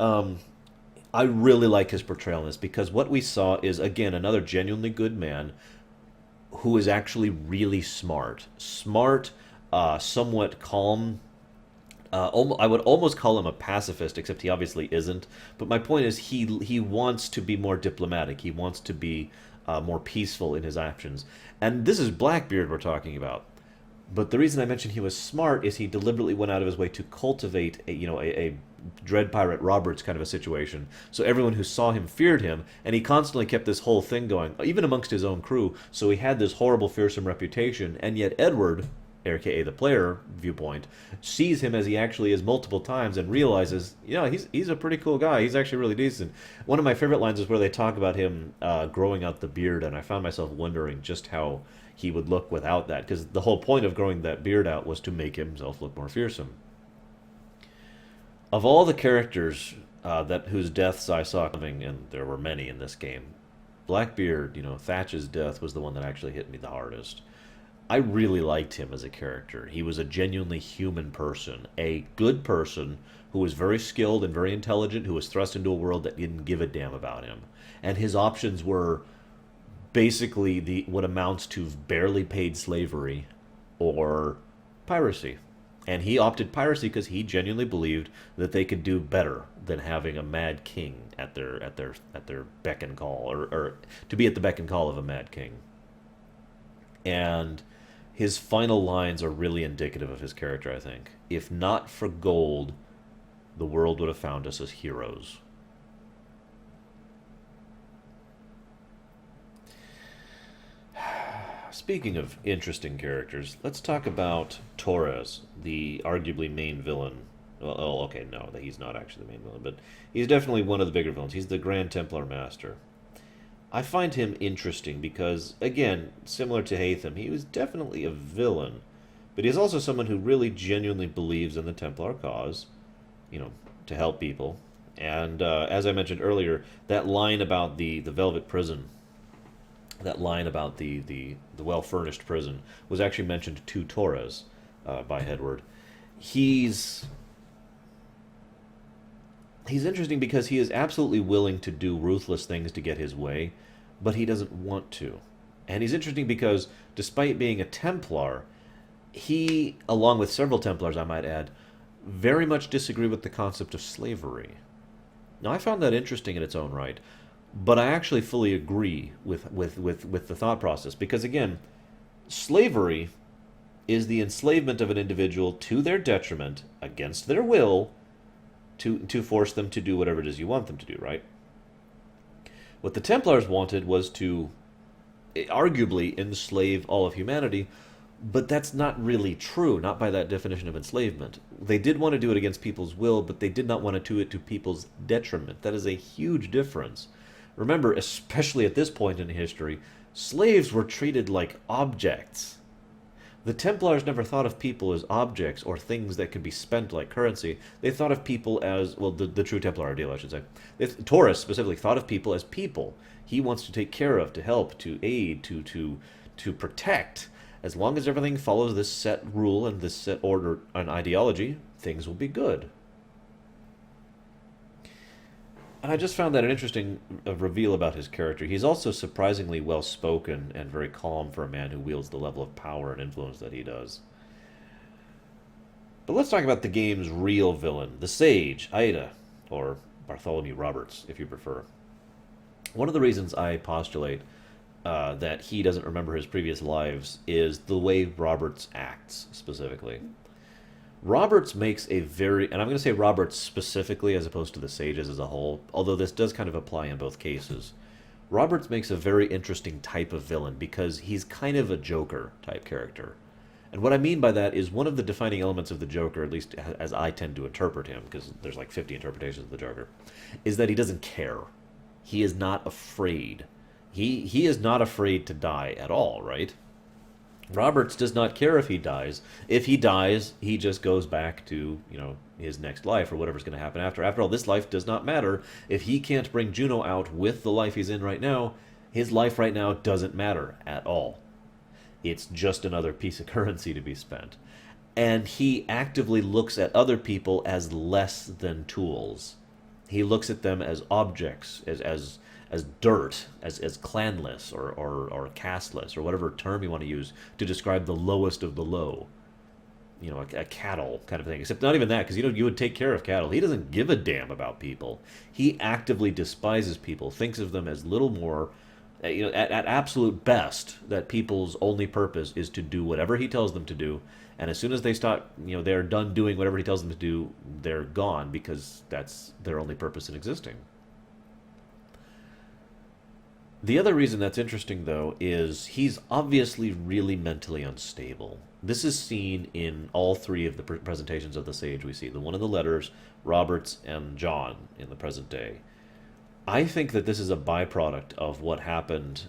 Speaker 1: I really like his portrayal in this, because what we saw is, again, another genuinely good man who is actually really smart. Somewhat calm. I would almost call him a pacifist, except he obviously isn't. But my point is, he wants to be more diplomatic. He wants to be more peaceful in his actions. And this is Blackbeard we're talking about. But the reason I mentioned he was smart is he deliberately went out of his way to cultivate a Dread Pirate Roberts kind of a situation. So everyone who saw him feared him, and he constantly kept this whole thing going, even amongst his own crew. So he had this horrible, fearsome reputation, and yet Edward, aka the player viewpoint, sees him as he actually is multiple times and realizes, he's a pretty cool guy. He's actually really decent. One of my favorite lines is where they talk about him growing out the beard, and I found myself wondering just how he would look without that, because the whole point of growing that beard out was to make himself look more fearsome. Of all the characters that whose deaths I saw coming, and there were many in this game. Blackbeard, Thatch's death was the one that actually hit me the hardest. I really liked him as a character. He was a genuinely human person, a good person who was very skilled and very intelligent, who was thrust into a world that didn't give a damn about him. And his options were basically the what amounts to barely paid slavery or piracy. And he opted piracy because he genuinely believed that they could do better than having a mad king at their beck and call, or to be at the beck and call of a mad king. And his final lines are really indicative of his character, I think. If not for gold, the world would have found us as heroes. Speaking of interesting characters, let's talk about Torres, the arguably main villain. Well, okay, no, he's not actually the main villain, but he's definitely one of the bigger villains. He's the Grand Templar Master. I find him interesting because, again, similar to Hatham, he was definitely a villain, but he's also someone who really genuinely believes in the Templar cause, to help people. And as I mentioned earlier, that line about the Velvet Prison, that line about the well-furnished prison, was actually mentioned to Torres by Edward. He's interesting because he is absolutely willing to do ruthless things to get his way, but he doesn't want to. And he's interesting because, despite being a Templar, he, along with several Templars, I might add, very much disagree with the concept of slavery. Now, I found that interesting in its own right, but I actually fully agree with the thought process because, again, slavery is the enslavement of an individual to their detriment, against their will, to force them to do whatever it is you want them to do, right? What the Templars wanted was to arguably enslave all of humanity, but that's not really true, not by that definition of enslavement. They did want to do it against people's will, but they did not want to do it to people's detriment. That is a huge difference. Remember, especially at this point in history, slaves were treated like objects. The Templars never thought of people as objects or things that could be spent like currency. They thought of people as, well, the true Templar ideal, I should say. Taurus specifically thought of people as people. He wants to take care of, to help, to aid, to protect. As long as everything follows this set rule and this set order and ideology, things will be good. And I just found that an interesting reveal about his character. He's also surprisingly well-spoken and very calm for a man who wields the level of power and influence that he does. But let's talk about the game's real villain, the Sage, Ida, or Bartholomew Roberts, if you prefer. One of the reasons I postulate that he doesn't remember his previous lives is the way Roberts acts, specifically. Roberts makes a very, and I'm going to say Roberts specifically as opposed to the Sages as a whole, although this does kind of apply in both cases. Roberts makes a very interesting type of villain because he's kind of a Joker type character. And what I mean by that is one of the defining elements of the Joker, at least as I tend to interpret him, because there's like 50 interpretations of the Joker, is that he doesn't care. He is not afraid. He is not afraid to die at all, right? Roberts does not care if he dies. If he dies, he just goes back to, his next life or whatever's going to happen after. After all, this life does not matter. If he can't bring Juno out with the life he's in right now, his life right now doesn't matter at all. It's just another piece of currency to be spent. And he actively looks at other people as less than tools. He looks at them as objects, as dirt, as clanless or casteless, or whatever term you want to use to describe the lowest of the low. A cattle kind of thing. Except not even that, because you would take care of cattle. He doesn't give a damn about people. He actively despises people, thinks of them as little more, at absolute best, that people's only purpose is to do whatever he tells them to do. And as soon as they stop, they're done doing whatever he tells them to do, they're gone, because that's their only purpose in existing. The other reason that's interesting, though, is he's obviously really mentally unstable. This is seen in all three of the presentations of the Sage we see. The one in the letters, Roberts, and John in the present day. I think that this is a byproduct of what happened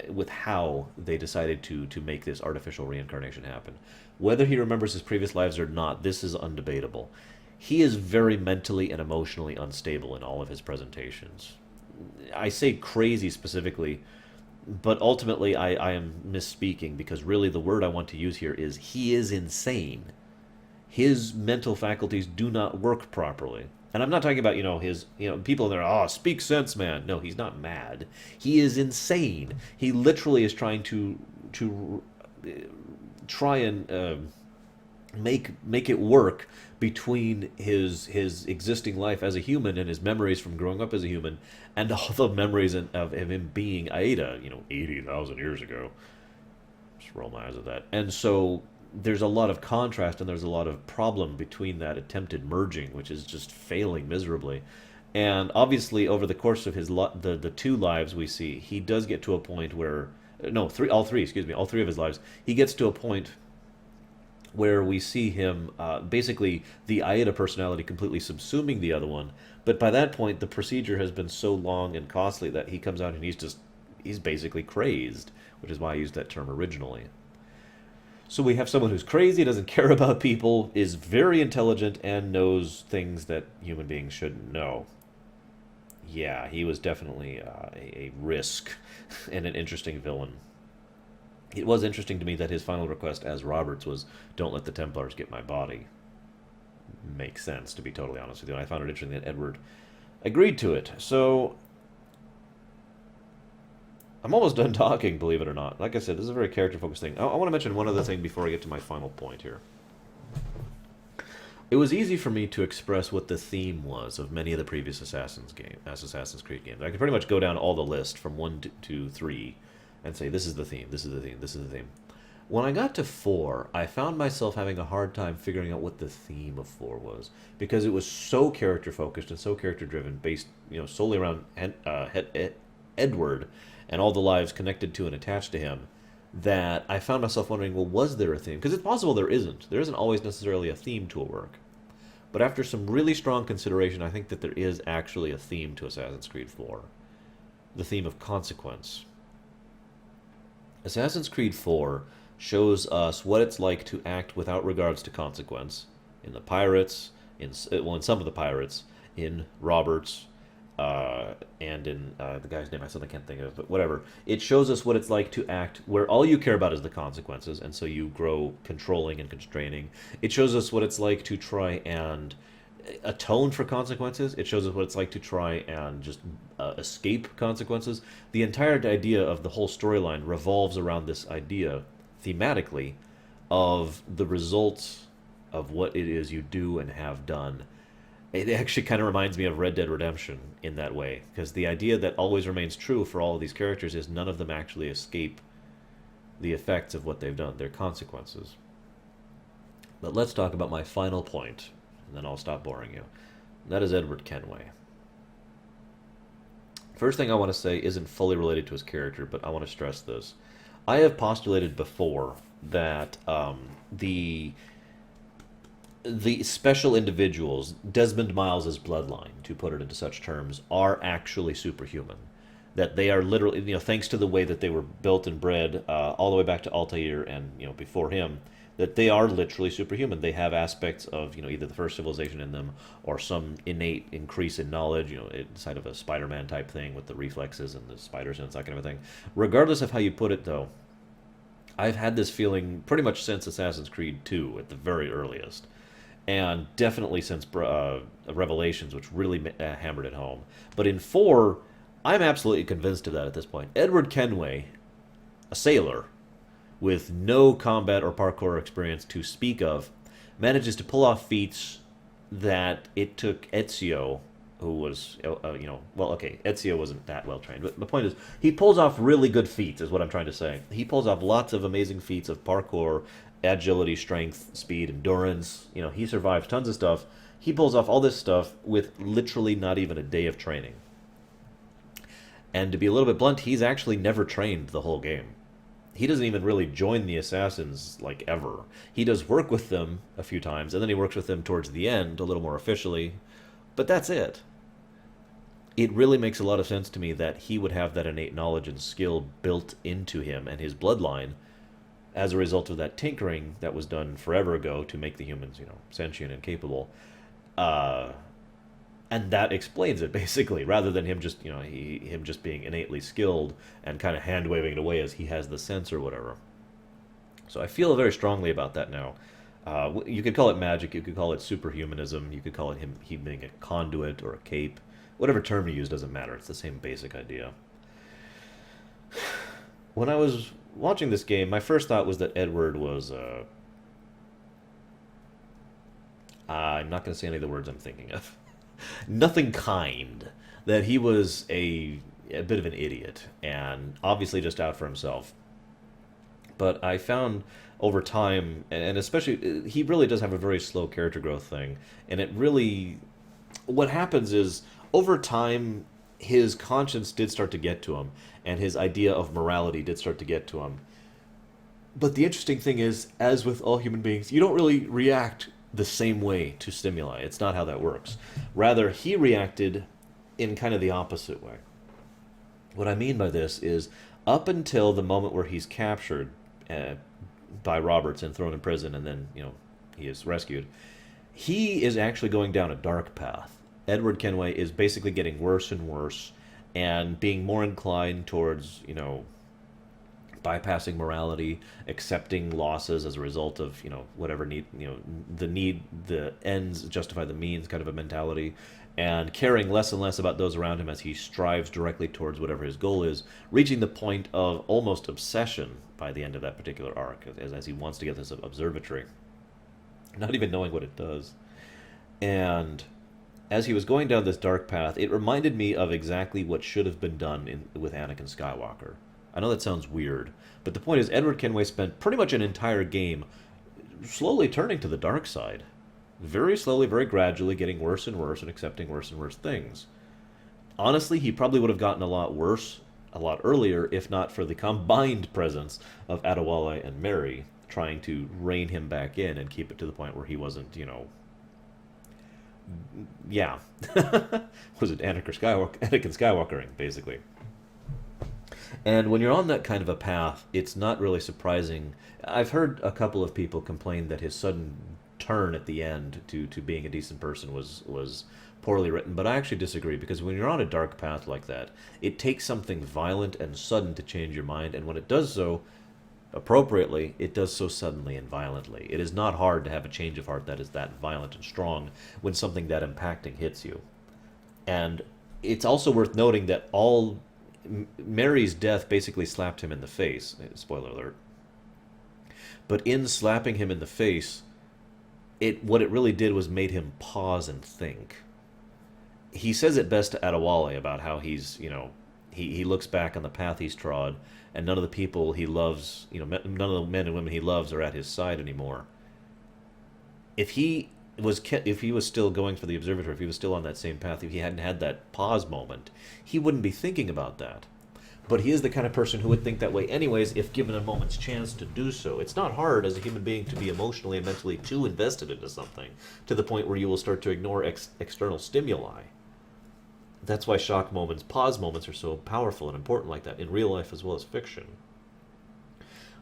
Speaker 1: with how they decided to make this artificial reincarnation happen. Whether he remembers his previous lives or not, this is undebatable. he is very mentally and emotionally unstable in all of his presentations. I say crazy specifically, but ultimately I am misspeaking because really the word I want to use here is he is insane. His mental faculties do not work properly. And I'm not talking about, his, people in there, oh, speak sense, man. No, he's not mad. He is insane. He literally is trying to try and make it work between his existing life as a human and his memories from growing up as a human and all the memories of him being Aida, 80,000 years ago. Just roll my eyes at that. And so there's a lot of contrast and there's a lot of problem between that attempted merging, which is just failing miserably. And obviously, over the course of the two lives we see, he does get to a point where no, all three of his lives, he gets to a point where we see him basically the Aida personality completely subsuming the other one. But by that point, the procedure has been so long and costly that he comes out and he's basically crazed, which is why I used that term originally. So we have someone who's crazy, doesn't care about people, is very intelligent, and knows things that human beings shouldn't know. Yeah, he was definitely a risk and an interesting villain. It was interesting to me that his final request as Roberts was, don't let the Templars get my body. Makes sense, to be totally honest with you. And I found it interesting that Edward agreed to it. So I'm almost done talking, believe it or not. Like I said, this is a very character-focused thing. I want to mention one other thing before I get to my final point here. It was easy for me to express what the theme was of many of the previous Assassin's Creed games. I could pretty much go down all the list from 1 to 3 and say, this is the theme, this is the theme, this is the theme. When I got to 4, I found myself having a hard time figuring out what the theme of 4 was, because it was so character-focused and so character-driven, based solely around Edward and all the lives connected to and attached to him, that I found myself wondering, well, was there a theme? Because it's possible there isn't. There isn't always necessarily a theme to a work. But after some really strong consideration, I think that there is actually a theme to Assassin's Creed 4. The theme of consequence. Assassin's Creed 4 shows us what it's like to act without regards to consequence. In the Pirates, in some of the Pirates, in Roberts, and in the guy's name I suddenly can't think of, but whatever. It shows us what it's like to act where all you care about is the consequences, and so you grow controlling and constraining. It shows us what it's like to try and atone for consequences. It shows us what it's like to try and just escape consequences. The entire idea of the whole storyline revolves around this idea, thematically, of the results of what it is you do and have done. It actually kind of reminds me of Red Dead Redemption in that way, because the idea that always remains true for all of these characters is none of them actually escape the effects of what they've done, their consequences. But let's talk about my final point, and then I'll stop boring you. And that is Edward Kenway. First thing I want to say isn't fully related to his character, but I want to stress this. I have postulated before that the special individuals, Desmond Miles' bloodline, to put it into such terms, are actually superhuman. That they are literally, thanks to the way that they were built and bred all the way back to Altair and, before him, that they are literally superhuman. They have aspects of, either the first civilization in them or some innate increase in knowledge, inside of a Spider-Man type thing with the reflexes and the spider sense, that kind of thing. Regardless of how you put it, though, I've had this feeling pretty much since Assassin's Creed 2 at the very earliest. And definitely since Revelations, which really hammered it home. But in 4, I'm absolutely convinced of that at this point. Edward Kenway, a sailor with no combat or parkour experience to speak of, manages to pull off feats that it took Ezio, who was, Ezio wasn't that well trained. But the point is, he pulls off really good feats, is what I'm trying to say. He pulls off lots of amazing feats of parkour, agility, strength, speed, endurance. He survives tons of stuff. He pulls off all this stuff with literally not even a day of training. And to be a little bit blunt, he's actually never trained the whole game. He doesn't even really join the assassins, ever. He does work with them a few times, and then he works with them towards the end, a little more officially. But that's it. It really makes a lot of sense to me that he would have that innate knowledge and skill built into him and his bloodline as a result of that tinkering that was done forever ago to make the humans, sentient and capable. Uh, and that explains it basically, rather than him just him just being innately skilled and kind of hand waving it away as he has the sense or whatever. So I feel very strongly about that now. You could call it magic, you could call it superhumanism, you could call it him being a conduit or a cape. Whatever term you use doesn't matter. It's the same basic idea. When I was watching this game, my first thought was that Edward was. I'm not going to say any of the words I'm thinking of. Nothing kind. That he was a bit of an idiot and obviously just out for himself. But I found over time, and especially, he really does have a very slow character growth thing. And it really. What happens is, over time, his conscience did start to get to him, and his idea of morality did start to get to him. But the interesting thing is, as with all human beings, you don't really react the same way to stimuli. It's not how that works. Rather, he reacted in kind of the opposite way. What I mean by this is, up until the moment where he's captured by Roberts and thrown in prison, and then, he is rescued, he is actually going down a dark path. Edward Kenway is basically getting worse and worse and being more inclined towards, bypassing morality, accepting losses as a result of, whatever need, the ends justify the means kind of a mentality, and caring less and less about those around him as he strives directly towards whatever his goal is, reaching the point of almost obsession by the end of that particular arc, as he wants to get this observatory, not even knowing what it does. And as he was going down this dark path, it reminded me of exactly what should have been done with Anakin Skywalker. I know that sounds weird, but the point is, Edward Kenway spent pretty much an entire game slowly turning to the dark side. Very slowly, very gradually, getting worse and worse and accepting worse and worse things. Honestly, he probably would have gotten a lot worse a lot earlier if not for the combined presence of Adewale and Mary trying to rein him back in and keep it to the point where he wasn't, yeah. Was it Anakin Skywalkering, basically. And when you're on that kind of a path, it's not really surprising. I've heard a couple of people complain that his sudden turn at the end to being a decent person was poorly written, but I actually disagree, because when you're on a dark path like that, it takes something violent and sudden to change your mind, and when it does so, appropriately, it does so suddenly and violently. It is not hard to have a change of heart that is that violent and strong when something that impacting hits you. And it's also worth noting that Mary's death basically slapped him in the face. Spoiler alert. But in slapping him in the face, what it really did was made him pause and think. He says it best to Adewale about how he's, he looks back on the path he's trod, and none of the people he loves, none of the men and women he loves are at his side anymore. If he was still going for the observatory, if he was still on that same path, if he hadn't had that pause moment, he wouldn't be thinking about that. But he is the kind of person who would think that way anyways if given a moment's chance to do so. It's not hard as a human being to be emotionally and mentally too invested into something to the point where you will start to ignore external stimuli. That's why shock moments, pause moments are so powerful and important like that in real life as well as fiction.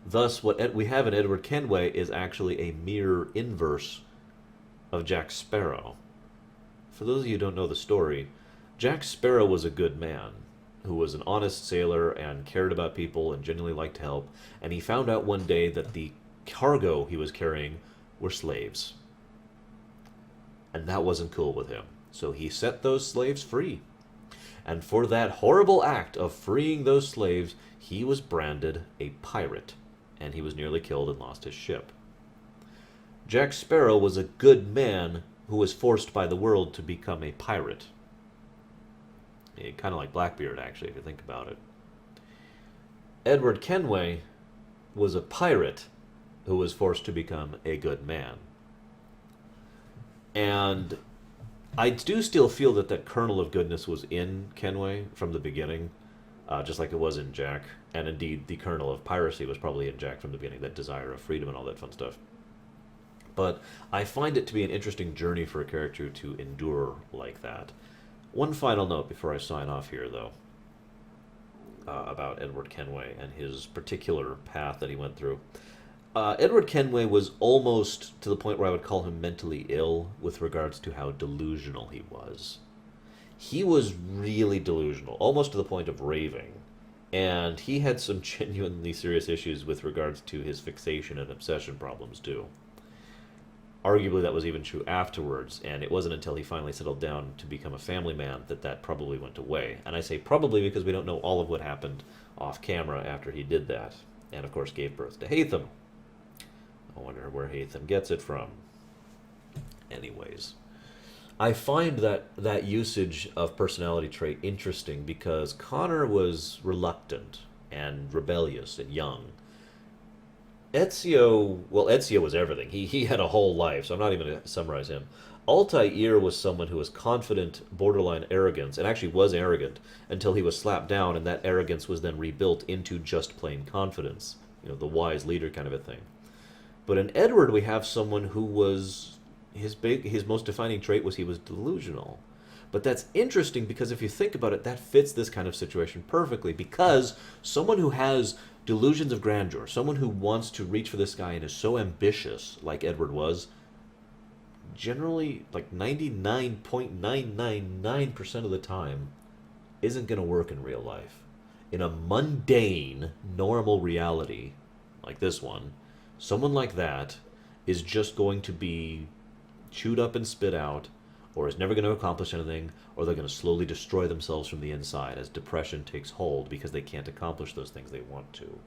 Speaker 1: Thus, what we have in Edward Kenway is actually a mirror inverse of Jack Sparrow. For those of you who don't know the story, Jack Sparrow was a good man who was an honest sailor and cared about people and genuinely liked to help, and he found out one day that the cargo he was carrying were slaves. And that wasn't cool with him. So he set those slaves free. And for that horrible act of freeing those slaves, he was branded a pirate, and he was nearly killed and lost his ship. Jack Sparrow was a good man who was forced by the world to become a pirate. Kind of like Blackbeard, actually, if you think about it. Edward Kenway was a pirate who was forced to become a good man. And I do still feel that kernel of goodness was in Kenway from the beginning, just like it was in Jack. And indeed, the kernel of piracy was probably in Jack from the beginning, that desire of freedom and all that fun stuff. But I find it to be an interesting journey for a character to endure like that. One final note before I sign off here, though, about Edward Kenway and his particular path that he went through. Edward Kenway was almost to the point where I would call him mentally ill with regards to how delusional he was. He was really delusional, almost to the point of raving. And he had some genuinely serious issues with regards to his fixation and obsession problems, too. Arguably, that was even true afterwards, and it wasn't until he finally settled down to become a family man that that probably went away. And I say probably because we don't know all of what happened off camera after he did that, and of course gave birth to Hatham. I wonder where Hatham gets it from. Anyways, I find that usage of personality trait interesting because Connor was reluctant and rebellious and young. Ezio was everything. He had a whole life, so I'm not even going to summarize him. Altair was someone who was confident, borderline arrogance, and actually was arrogant until he was slapped down, and that arrogance was then rebuilt into just plain confidence. You know, the wise leader kind of a thing. But in Edward, we have someone who was his most defining trait was he was delusional. But that's interesting because if you think about it, that fits this kind of situation perfectly. Because someone who has delusions of grandeur, someone who wants to reach for the sky and is so ambitious, like Edward was, generally, like 99.999% of the time, isn't going to work in real life. In a mundane, normal reality, like this one, someone like that is just going to be chewed up and spit out, or is never going to accomplish anything, or they're going to slowly destroy themselves from the inside as depression takes hold because they can't accomplish those things they want to.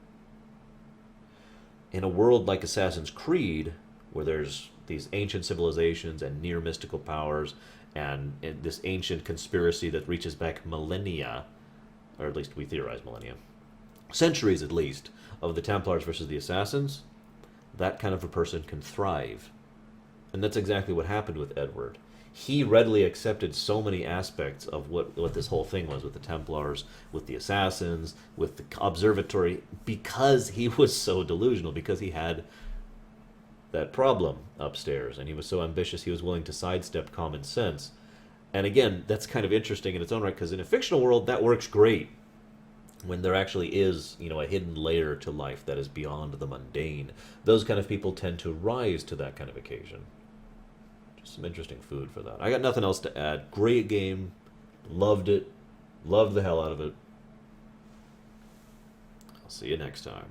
Speaker 1: In a world like Assassin's Creed, where there's these ancient civilizations and near mystical powers, and this ancient conspiracy that reaches back millennia, or at least we theorize millennia, centuries at least, of the Templars versus the Assassins, that kind of a person can thrive. And that's exactly what happened with Edward. He readily accepted so many aspects of what this whole thing was with the Templars, with the Assassins, with the observatory, because he was so delusional, because he had that problem upstairs, and he was so ambitious he was willing to sidestep common sense. And again, that's kind of interesting in its own right, because in a fictional world, that works great. When there actually is, you know, a hidden layer to life that is beyond the mundane, those kind of people tend to rise to that kind of occasion. Just some interesting food for that. I got nothing else to add. Great game. Loved it. Loved the hell out of it. I'll see you next time.